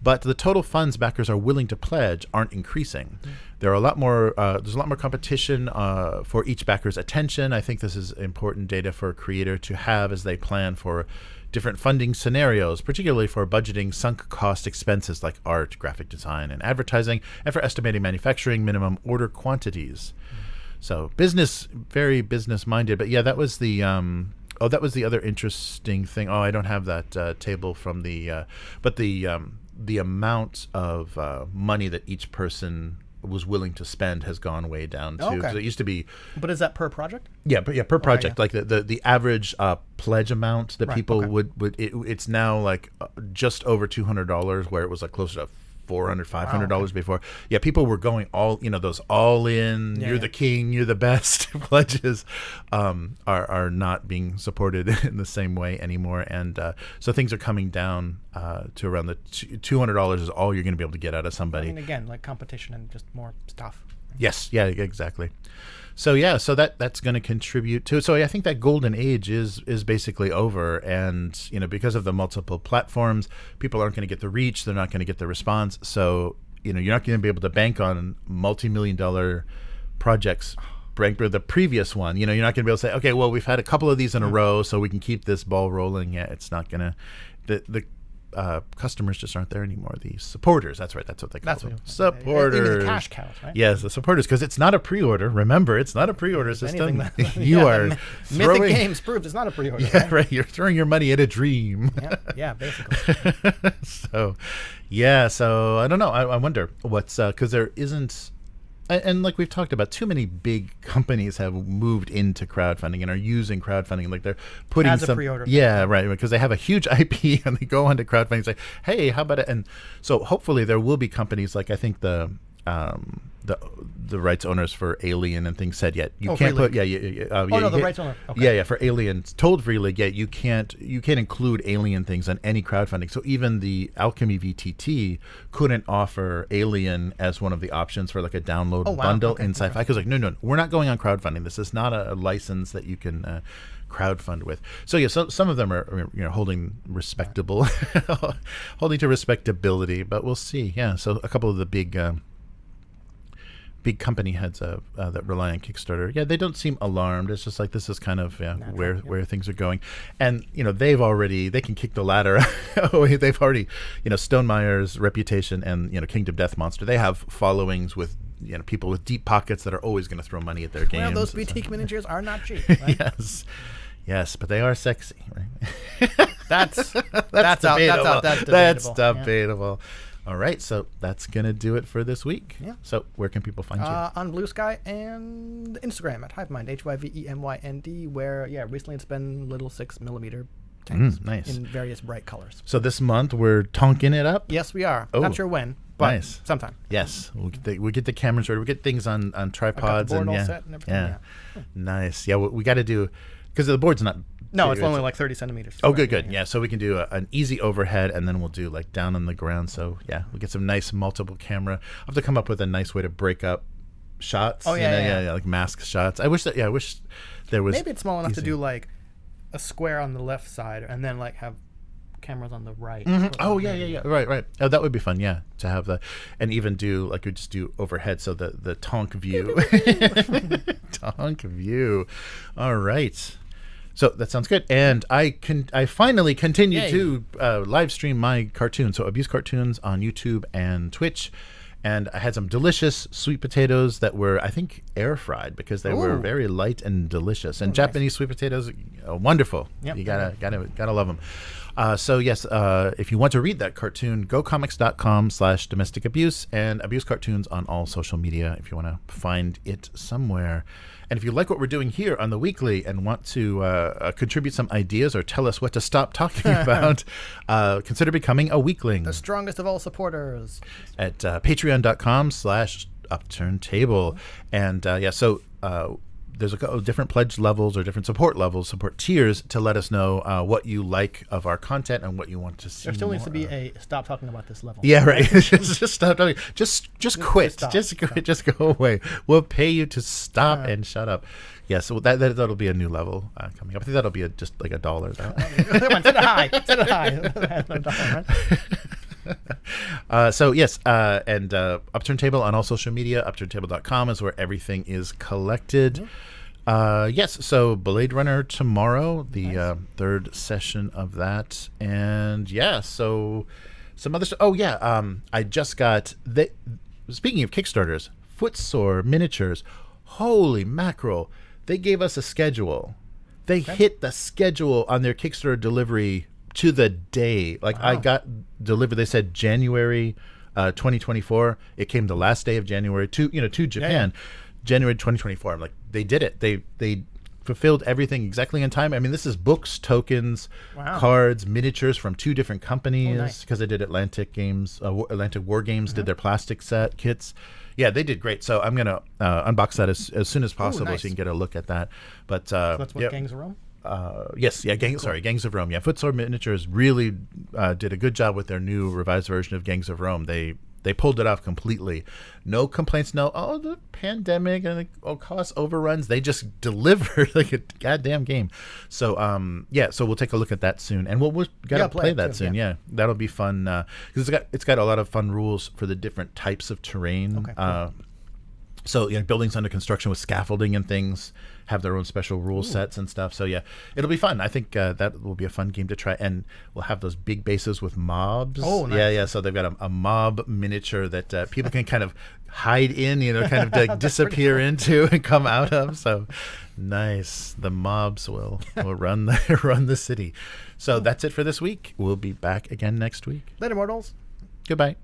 But the total funds backers are willing to pledge aren't increasing. There are a lot more. There's a lot more competition for each backer's attention. I think this is important data for a creator to have as they plan for different funding scenarios, particularly for budgeting sunk cost expenses like art, graphic design, and advertising, and for estimating manufacturing minimum order quantities. So very business minded. But yeah, that was the. That was the other interesting thing. I don't have that table from the, but the amount of money that each person was willing to spend has gone way down too. Okay. 'Cause it used to be. But is that per project? Yeah, per project. Right, yeah. Like the average pledge amount that people would it's now like just over $200, where it was like closer to $400, $500 before. Yeah, people were going all, those all in, you're the king, you're the best pledges are not being supported in the same way anymore. And so things are coming down to around the $200 is all you're going to be able to get out of somebody. I mean, again, like competition and just more stuff. Yes, yeah, exactly. So that's going to contribute to. So I think that golden age is basically over, and because of the multiple platforms, people aren't going to get the reach. They're not going to get the response. So you're not going to be able to bank on multi-million-dollar projects. Rank the previous one. You're not going to be able to say, okay, well, we've had a couple of these in a row, so we can keep this ball rolling. Yeah, it's not going to. The customers just aren't there anymore. The supporters, that's right, that's what they call them. Supporters. Even the cash cows, right? Yes, the supporters, because it's not a pre-order. Remember, it's not a pre-order system. You are Mythic Games proves it's not a pre-order. Yeah, right. You're throwing your money at a dream. Yeah, basically. So I don't know. I wonder what's because there isn't. And like we've talked about, too many big companies have moved into crowdfunding and are using crowdfunding. Like they're putting as a pre-order. Yeah, right. Because they have a huge IP and they go onto crowdfunding and say, hey, how about it? And so hopefully there will be companies like I think the rights owners for Alien and things said you can't put the rights owner. Okay. For Alien told Free League you can't include Alien things on any crowdfunding. So even the Alchemy VTT couldn't offer Alien as one of the options for like a download bundle in sci-fi because no, we're not going on crowdfunding. This is not a license that you can crowdfund with. So some of them are holding respectable, holding to respectability, but we'll see. Yeah, so a couple of the big company heads that rely on Kickstarter, they don't seem alarmed. It's just like this is kind of where things are going, and they can kick the ladder away. They've already Stonemaier's reputation and Kingdom Death Monster. They have followings with people with deep pockets that are always going to throw money at their games. Well, those boutique miniatures are not cheap. Right? Yes, but they are sexy. Right? That's debatable. That's debatable. Yeah. All right, so that's going to do it for this week. Yeah. So where can people find you? On Blue Sky and Instagram at Hivemind, HYVEMYND, where, recently it's been little 6mm tanks nice. In various bright colors. So this month we're tonking it up? Yes, we are. Not sure when, but sometime. Yes, we'll get the cameras ready. We'll get things on tripods. I got the board all set and everything. Yeah. Nice. Yeah, we got to do, because the board's not... No, it's only like 30 centimeters. Oh, good. Yeah, so we can do an easy overhead, and then we'll do like down on the ground. So we'll get some nice multiple camera. I'll have to come up with a nice way to break up shots. Oh yeah, like mask shots. I wish there was. Maybe it's small enough to do like a square on the left side, and then like have cameras on the right. Mm-hmm. Oh yeah. Right. Oh, that would be fun. Yeah, to have that, and even do like we just do overhead, so the tonk view. Tonk view. All right. So that sounds good, and I finally continue to live stream my cartoons. So Abuse Cartoons on YouTube and Twitch, And I had some delicious sweet potatoes that were, I think, air fried because they were very light and delicious. And Japanese sweet potatoes, wonderful. Yep. You gotta love them. So yes, if you want to read that cartoon, gocomics.com/domestic abuse, and abuse cartoons on all social media if you want to find it somewhere. And if you like what we're doing here on the weekly and want to contribute some ideas or tell us what to stop talking about, consider becoming a weekling. The strongest of all supporters. At patreon.com/upturntable. And so there's a couple of different pledge levels or different support levels, support tiers to let us know what you like of our content and what you want to see. There still more needs to be a stop talking about this level. Yeah, right. just stop talking. Just quit. stop. Just go away. We'll pay you to stop and shut up. Yeah, so that'll be a new level coming up. I think that'll be just like $1. Come on, set it high. Set it high. $1, right? So yes, and Upturn Table on all social media. Upturntable.com is where everything is collected. Yes, so Blade Runner tomorrow, the third session of that, and so some other stuff. Oh yeah, I just got speaking of Kickstarters, Footsore Miniatures. Holy mackerel! They gave us a schedule. They hit the schedule on their Kickstarter delivery to the day. Like I got delivered. They said January 2024. It came the last day of January to Japan. Yeah. January 2024. I'm like, they did it. They fulfilled everything exactly in time. I mean, this is books, tokens, cards, miniatures from 2 different companies because they did Atlantic Games, Atlantic War Games did their plastic set kits. Yeah, they did great. So I'm gonna unbox that as soon as possible so you can get a look at that. But so that's what Gangs of Rome. Yes, yeah, Gangs of Rome. Yeah, Footsore Miniatures really did a good job with their new revised version of Gangs of Rome. They pulled it off completely. No complaints. No, the pandemic and cost overruns. They just delivered like a goddamn game. So so we'll take a look at that soon, and we'll gotta play that soon. Yeah, that'll be fun because it's got a lot of fun rules for the different types of terrain. Okay, cool. So buildings under construction with scaffolding and things have their own special rule sets and stuff. So yeah, it'll be fun. I think that will be a fun game to try, and we'll have those big bases with mobs. Oh, nice. Yeah. So they've got a mob miniature that people can kind of hide in, kind of like disappear into and come out of. So nice. The mobs will run the city. So that's it for this week. We'll be back again next week. Later, mortals. Goodbye.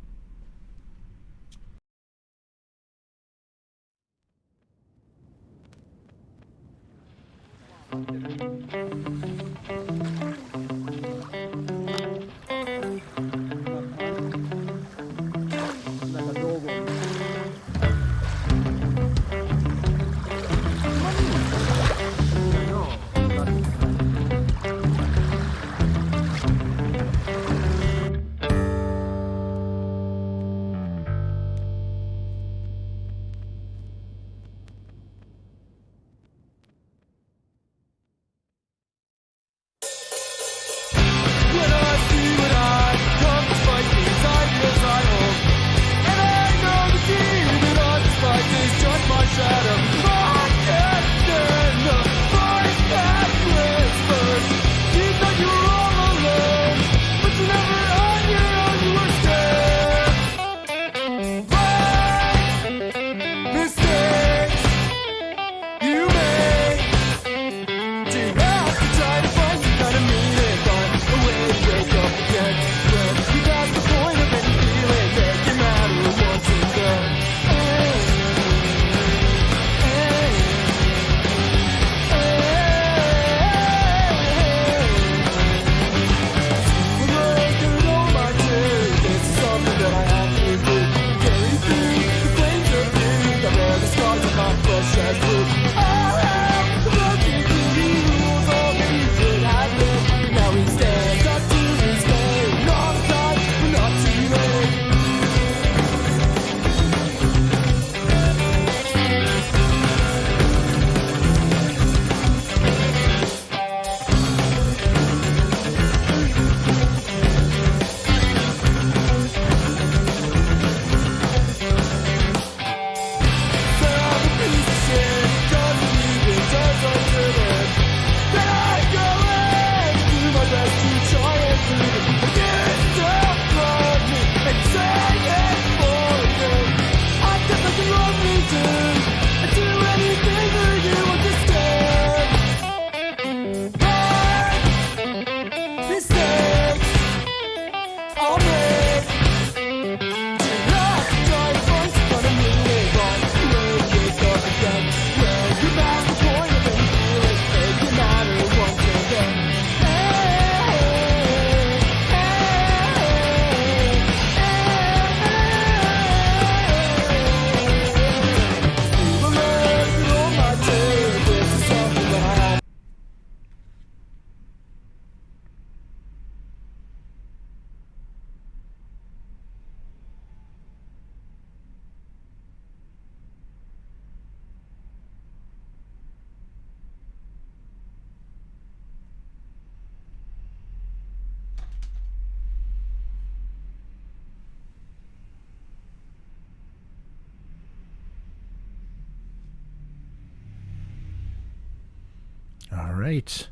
All right.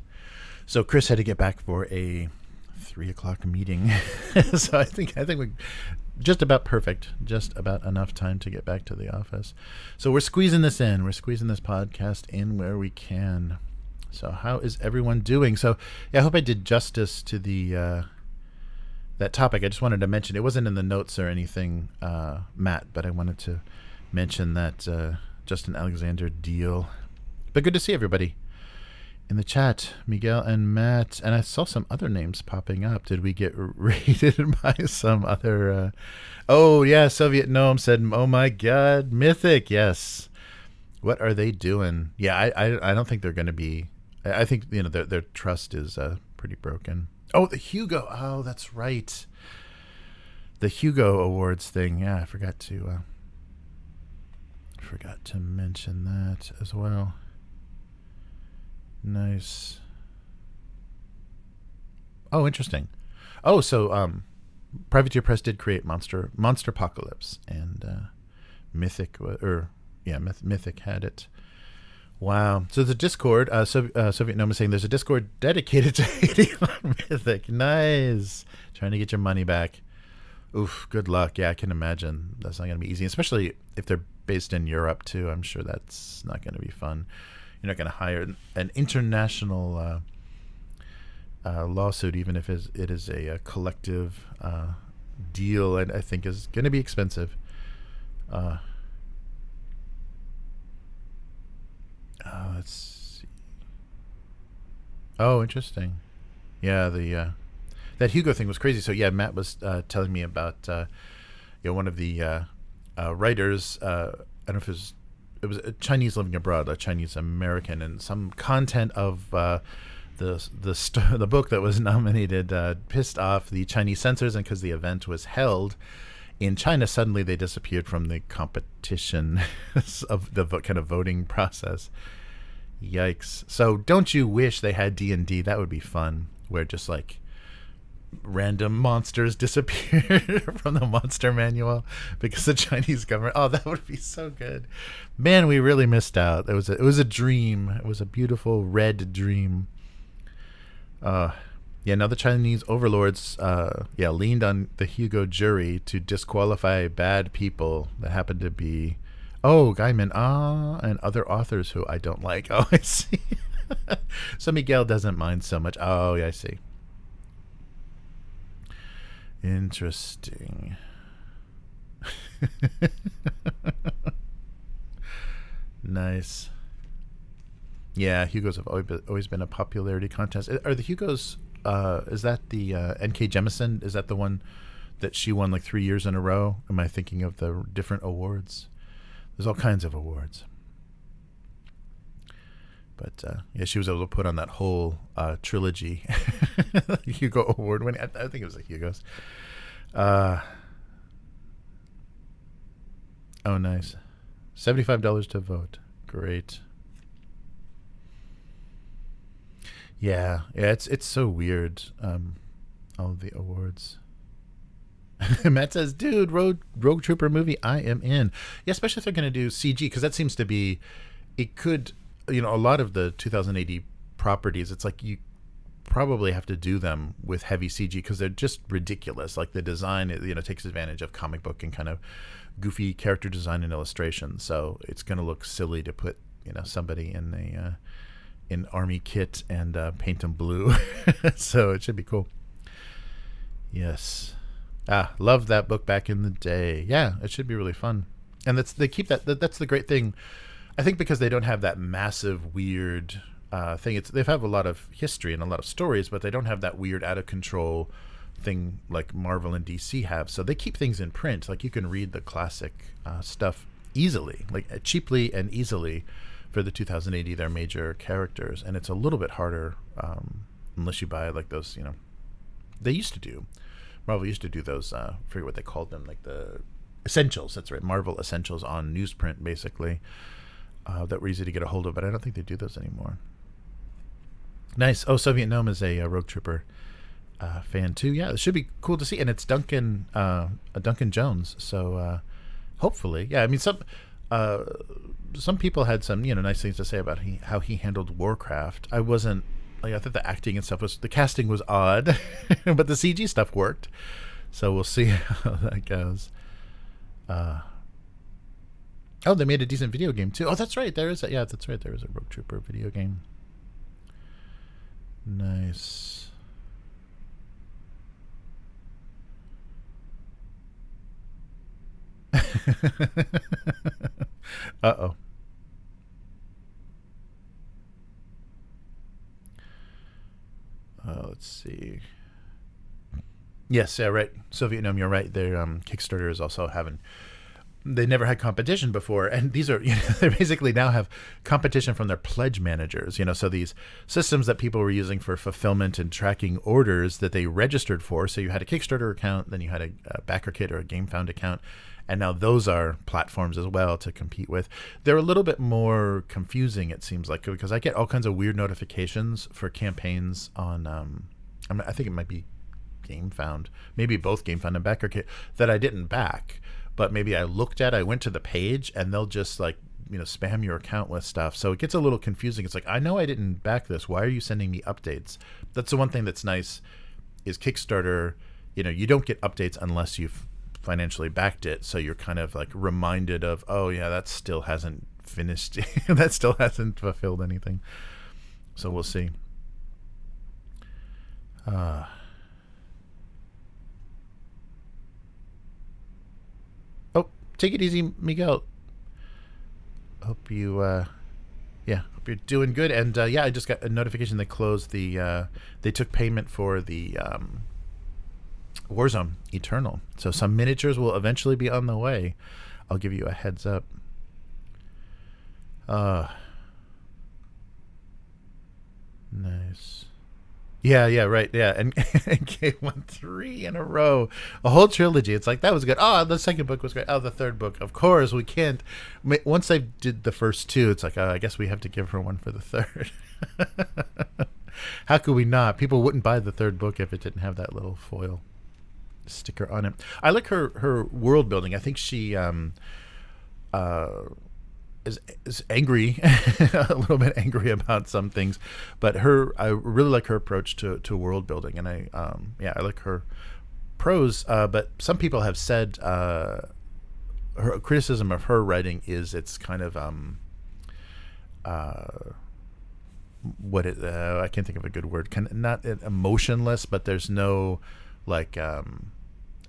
So Chris had to get back for a 3:00 meeting. So I think we're just about perfect. Just about enough time to get back to the office. So we're squeezing this in. We're squeezing this podcast in where we can. So how is everyone doing? So yeah, I hope I did justice to the that topic. I just wanted to mention, it wasn't in the notes or anything, Matt, but I wanted to mention that Justin Alexander deal. But good to see everybody in the chat, Miguel and Matt, and I saw some other names popping up. Did we get raided by some other? Oh yeah, Soviet Gnome said, "Oh my God, Mythic, yes." What are they doing? Yeah, I don't think they're going to be. I think their trust is pretty broken. Oh, the Hugo. Oh, that's right. The Hugo Awards thing. Yeah, I forgot to mention that as well. Nice. Oh, interesting. Oh, so Privateer Press did create Monster Apocalypse, and Mythic Mythic had it. Wow. So the Discord, Soviet Gnome is saying there's a Discord dedicated to hating on Mythic. Nice. Trying to get your money back. Oof, good luck. Yeah, I can imagine that's not going to be easy, especially if they're based in Europe too. I'm sure that's not going to be fun. You're not going to hire an international lawsuit, even if it is a collective deal, and I think is going to be expensive. Let's see. Oh, interesting. Yeah, that Hugo thing was crazy. So yeah, Matt was telling me about one of the writers. I don't know if it was a Chinese living abroad, a Chinese American, and some content of the book that was nominated pissed off the Chinese censors, and because the event was held in China, suddenly they disappeared from the competition of the kind of voting process. Yikes. So don't you wish they had D&D? That would be fun, where just like random monsters disappeared from the monster manual because the Chinese government. Oh, that would be so good. Man, we really missed out. It was a dream. It was a beautiful red dream. Yeah, now the Chinese overlords leaned on the Hugo jury to disqualify bad people that happened to be Gaiman, and other authors who I don't like. Oh, I see. So Miguel doesn't mind so much. Oh, yeah, I see. Interesting. Nice. Yeah, Hugos have always been a popularity contest. Are the Hugos, is that the N.K. Jemisin? Is that the one that she won like 3 years in a row? Am I thinking of the different awards? There's all kinds of awards. But yeah, she was able to put on that whole trilogy. Hugo Award winning. I think it was the Hugos. Oh, nice. $75 to vote. Great. Yeah, it's so weird. All of the awards. Matt says, "Dude, Rogue Trooper movie, I am in." Yeah, especially if they're going to do CG, because that seems to be, it could, a lot of the 2080 properties. It's like you probably have to do them with heavy CG because they're just ridiculous. Like the design, takes advantage of comic book and kind of goofy character design and illustration. So it's going to look silly to put somebody in in army kit and paint them blue. So it should be cool. Yes. Loved that book back in the day. Yeah, it should be really fun. And they keep that's the great thing. I think because they don't have that massive weird thing. They have a lot of history and a lot of stories, but they don't have that weird out of control thing like Marvel and DC have. So they keep things in print. Like you can read the classic stuff easily, like cheaply and easily for the 2080, their major characters. And it's a little bit harder unless you buy like those, they used to do. Marvel used to do those, I forget what they called them, like the Essentials. That's right, Marvel Essentials on newsprint, basically, that were easy to get a hold of, but I don't think they do those anymore. Nice. Oh, Soviet Gnome is a Rogue Trooper fan too. Yeah, it should be cool to see. And it's Duncan Jones, so hopefully, yeah. I mean, some people had some nice things to say about how he handled Warcraft. I wasn't I thought the acting and stuff the casting was odd, but the CG stuff worked. So we'll see how that goes. Oh, they made a decent video game too. Oh, that's right. There is that's right. There is a Rogue Trooper video game. Nice. Uh-oh. Let's see. Yes, yeah, right. Soviet Gnome, you're right. Their Kickstarter is also they never had competition before, and these are they basically now have competition from their pledge managers. So these systems that people were using for fulfillment and tracking orders that they registered for. So you had a Kickstarter account, then you had a BackerKit or a GameFound account, and now those are platforms as well to compete with. They're a little bit more confusing, it seems like, because I get all kinds of weird notifications for campaigns on I think it might be GameFound, maybe both GameFound and BackerKit, that I didn't back, but maybe I went to the page, and they'll just spam your account with stuff. So it gets a little confusing. It's like, I know I didn't back this. Why are you sending me updates? That's the one thing that's nice is Kickstarter. You don't get updates unless you've financially backed it. So you're kind of reminded of, oh yeah, that still hasn't finished. That still hasn't fulfilled anything. So we'll see. Take it easy, Miguel. Hope you, hope you're doing good. And I just got a notification they closed they took payment for the Warzone Eternal. So some miniatures will eventually be on the way. I'll give you a heads up. Nice. Yeah, right. Yeah, and K won 3 in a row, a whole trilogy. It's like, that was good. Oh, the second book was great. Oh, the third book, of course we can't. Once I did the first 2, it's like, I guess we have to give her one for the third. How could we not? People wouldn't buy the third book if it didn't have that little foil sticker on it. I like her world building. I think she is angry, a little bit angry about some things, but I really like her approach to world building, and I like her prose. But some people have said her criticism of her writing is it's kind of I can't think of a good word. Not emotionless, but there's no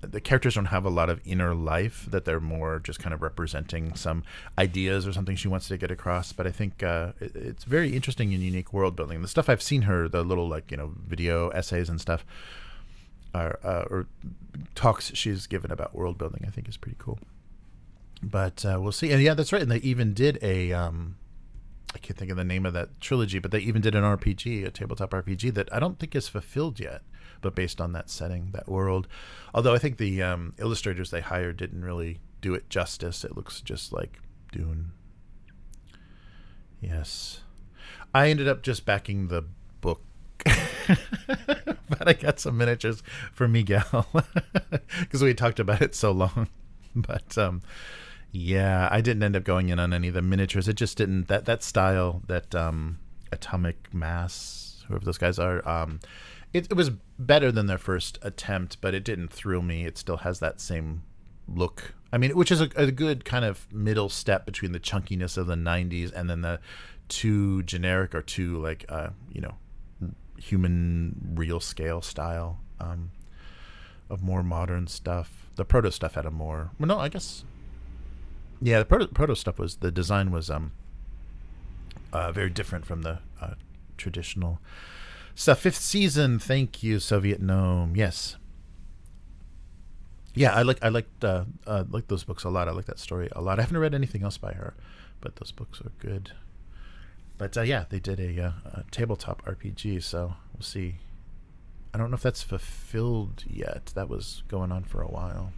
the characters don't have a lot of inner life, that they're more just kind of representing some ideas or something she wants to get across. But I think it's very interesting and unique world building. The stuff I've seen her, the little video essays and stuff, or talks she's given about world building, I think is pretty cool. But we'll see. And yeah, that's right. And they even did I can't think of the name of that trilogy, but they even did an RPG, a tabletop RPG that I don't think is fulfilled yet, but based on that setting, that world. Although I think the illustrators they hired didn't really do it justice. It looks just like Dune. Yes. I ended up just backing the book. But I got some miniatures for Miguel because we talked about it so long. But yeah, I didn't end up going in on any of the miniatures. It just didn't, that style, that Atomic Mass, whoever those guys are, it was better than their first attempt, but it didn't thrill me. It still has that same look. I mean, which is a good kind of middle step between the chunkiness of the 90s and then the too generic or too human real scale style of more modern stuff. The proto stuff had a more, well, no, I guess, yeah, the proto stuff was, the design was very different from the traditional stuff. 5th season, thank you, Soviet Gnome. Yes. Yeah, I like those books a lot. I like that story a lot. I haven't read anything else by her, but those books are good. But yeah, they did a tabletop RPG, so we'll see. I don't know if that's fulfilled yet. That was going on for a while.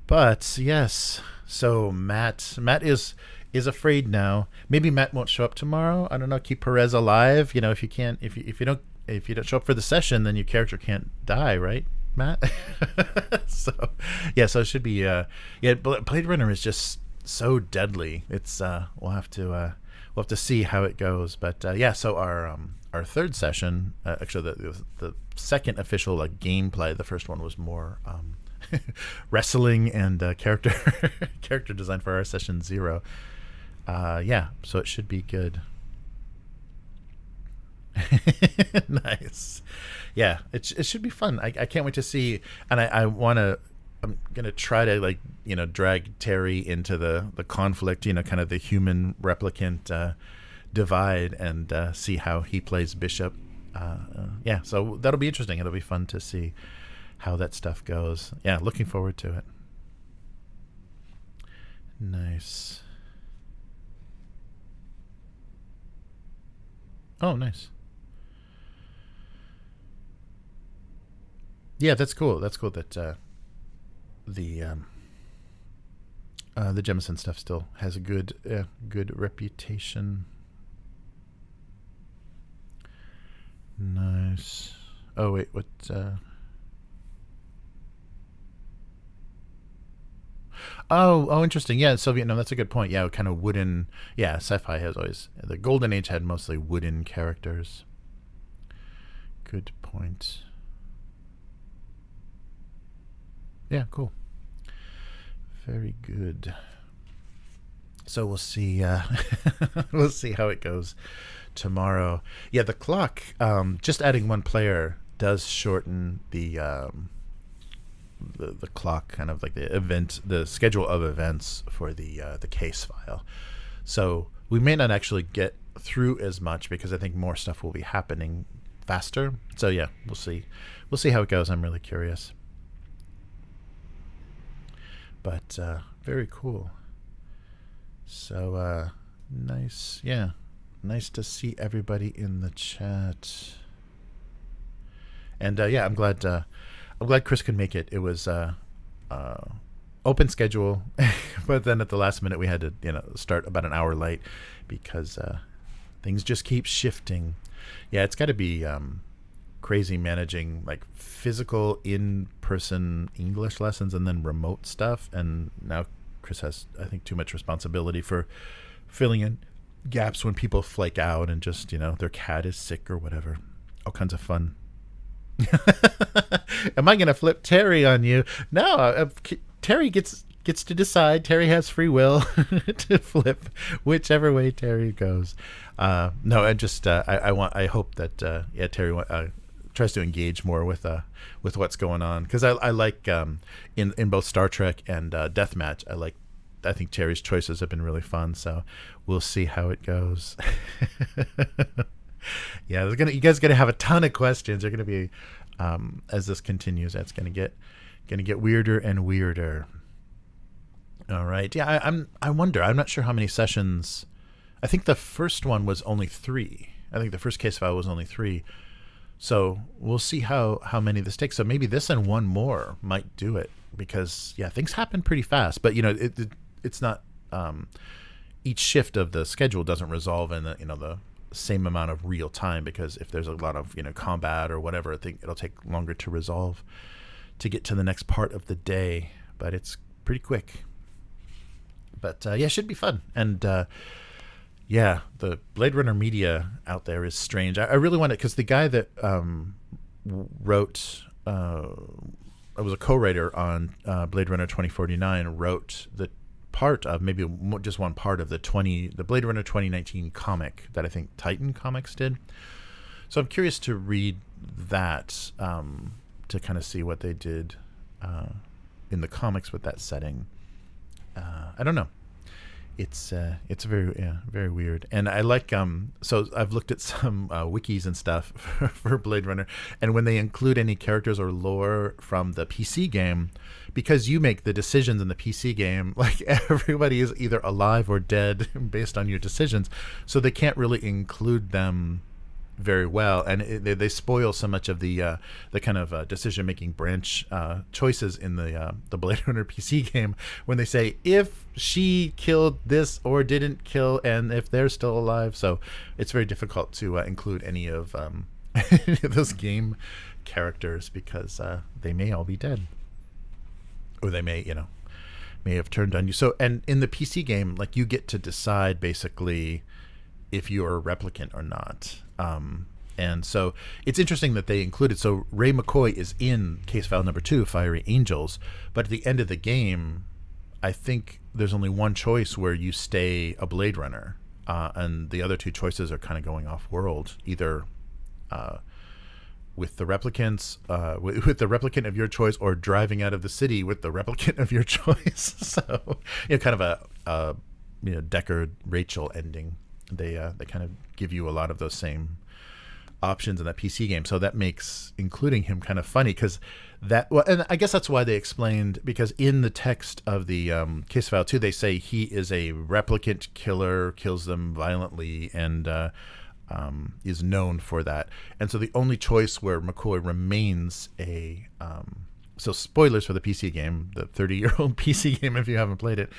But yes, so Matt is afraid now. Maybe Matt won't show up tomorrow. I don't know. Keep Perez alive. If you don't show up for the session, then your character can't die, right, Matt? So it should be. Blade Runner is just so deadly. It's we'll have to see how it goes. But yeah, so our third session, actually the second official gameplay. The first one was more wrestling and character design for our session 0. Yeah, so it should be good. Nice. Yeah, it should be fun. I can't wait to see, and I'm gonna try to drag Terry into the conflict, kind of the human replicant divide, and see how he plays Bishop. Yeah, so that'll be interesting. It'll be fun to see how that stuff goes. Yeah, looking forward to it. Nice. Oh, nice. Yeah, that's cool. That's cool that the Jemison stuff still has a good reputation. Nice. Oh wait, what? Oh, interesting. Yeah, Soviet. No, that's a good point. Yeah, kind of wooden. Yeah, sci-fi has always, the Golden Age had mostly wooden characters. Good point. Yeah, cool. Very good. So we'll see. We'll see how it goes tomorrow. Yeah, the clock. Just adding one player does shorten the clock, kind of like the schedule of events for the case file. So we may not actually get through as much because I think more stuff will be happening faster. So yeah, we'll see. We'll see how it goes. I'm really curious. But very cool. So nice. Yeah, nice to see everybody in the chat. And yeah, I'm glad Chris could make it. It was open schedule, but then at the last minute we had to start about an hour late because things just keep shifting. Yeah, it's got to be crazy managing physical in-person English lessons and then remote stuff. And now Chris has, I think, too much responsibility for filling in gaps when people flake out and just their cat is sick or whatever. All kinds of fun. Am I gonna flip Terry on you? No, Terry gets to decide. Terry has free will to flip whichever way Terry goes. No, I just I hope that yeah, Terry tries to engage more with what's going on, because I like in both Star Trek and Deathmatch. I think Terry's choices have been really fun. So we'll see how it goes. Yeah, you guys are gonna have a ton of questions. They're gonna be as this continues. That's gonna get weirder and weirder. All right. Yeah, I wonder. I'm not sure how many sessions. I think the first one was only 3. I think the first case file was only 3. So we'll see how many this takes. So maybe this and one more might do it, because yeah, things happen pretty fast. But it's not each shift of the schedule doesn't resolve in the same amount of real time, because if there's a lot of combat or whatever, I think it'll take longer to resolve to get to the next part of the day. But it's pretty quick. But yeah, it should be fun. And yeah, the Blade Runner media out there is strange. I really want it, because the guy that wrote, I was a co-writer on Blade Runner 2049, wrote the part of, maybe just one part of the Blade Runner 2019 comic that I think Titan Comics did. So I'm curious to read that to kind of see what they did in the comics with that setting. I don't know. It's very weird. And I like so I've looked at some wikis and stuff for Blade Runner, and when they include any characters or lore from the PC game, because you make the decisions in the PC game, everybody is either alive or dead based on your decisions, so they can't really include them very well, and they spoil so much of the kind of decision-making branch choices in the Blade Runner PC game, when they say if she killed this or didn't kill, and if they're still alive. So it's very difficult to include any of those game characters, because they may all be dead, or they may may have turned on you. So, and in the PC game, like you get to decide basically if you're a replicant or not. And so it's interesting that they included, so Ray McCoy is in case file number 2, Fiery Angels, but at the end of the game, I think there's only one choice where you stay a Blade Runner, and the other 2 choices are kind of going off world, either with the replicants, with the replicant of your choice, or driving out of the city with the replicant of your choice. So, kind of a Deckard Rachel ending. They kind of give you a lot of those same options in that PC game, so that makes including him kind of funny, because and I guess that's why they explained, because in the text of the case file 2, they say he is a replicant killer, kills them violently, and is known for that. And so the only choice where McCoy remains a so spoilers for the PC game, the 30-year-old PC game if you haven't played it.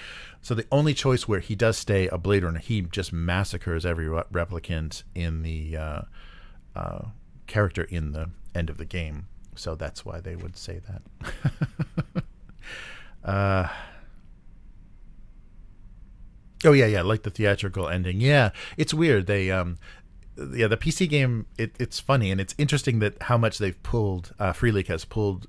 So the only choice where he does stay a Blade Runner, he just massacres every replicant in the character in the end of the game. So that's why they would say that. Oh yeah, like the theatrical ending. Yeah, it's weird. They the PC game, it's funny, and it's interesting that how much they've pulled, Free League has pulled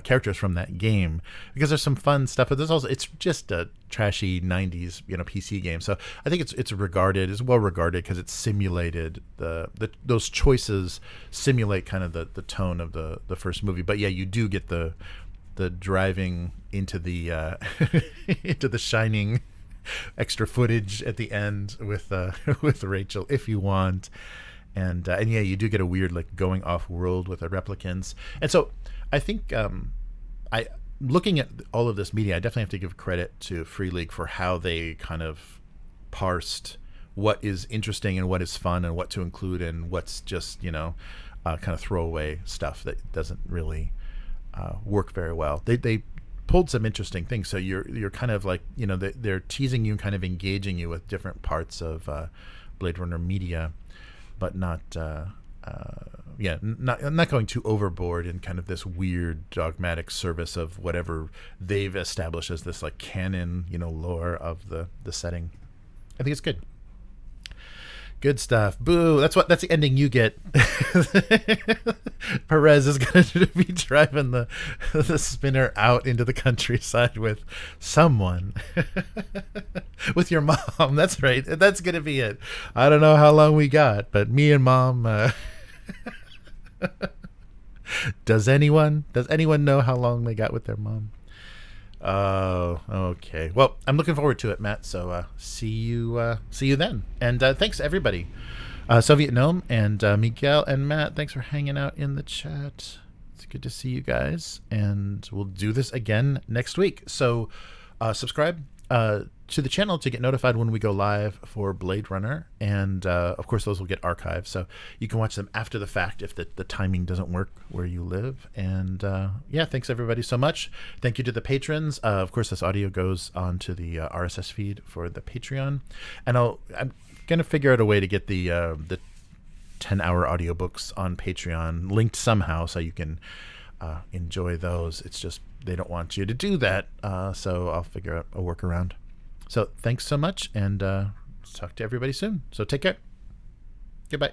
characters from that game, because there's some fun stuff, but there's also, it's just a trashy 90s PC game. So I think it's well regarded because it's simulated those choices simulate kind of the tone of the first movie. But yeah, you do get the driving into the into the Shining extra footage at the end with Rachel if you want, and yeah, you do get a weird like going off world with the replicants. And so I think looking at all of this media, I definitely have to give credit to Free League for how they kind of parsed what is interesting and what is fun and what to include and what's just kind of throwaway stuff that doesn't really work very well. They pulled some interesting things, so you're kind of like they're teasing you and kind of engaging you with different parts of Blade Runner media, but not not going too overboard in kind of this weird dogmatic service of whatever they've established as this like canon lore of the setting. I think it's good. Good stuff. Boo. That's the ending you get. Perez is going to be driving the spinner out into the countryside with someone. With your mom. That's right. That's going to be it. I don't know how long we got, but me and mom. Does anyone know how long they got with their mom? Oh, okay. Well, I'm looking forward to it, Matt. So see you then. And thanks everybody, Soviet Gnome and Miguel and Matt. Thanks for hanging out in the chat. It's good to see you guys, and we'll do this again next week. So subscribe to the channel to get notified when we go live for Blade Runner, and of course those will get archived, so you can watch them after the fact if the timing doesn't work where you live. And yeah, thanks everybody so much. Thank you to the patrons. Of course this audio goes on to the RSS feed for the Patreon, and I'm gonna figure out a way to get the 10-hour audiobooks on Patreon linked somehow so you can enjoy those. It's just they don't want you to do that, so I'll figure out a workaround. So thanks so much, and talk to everybody soon. So take care. Goodbye.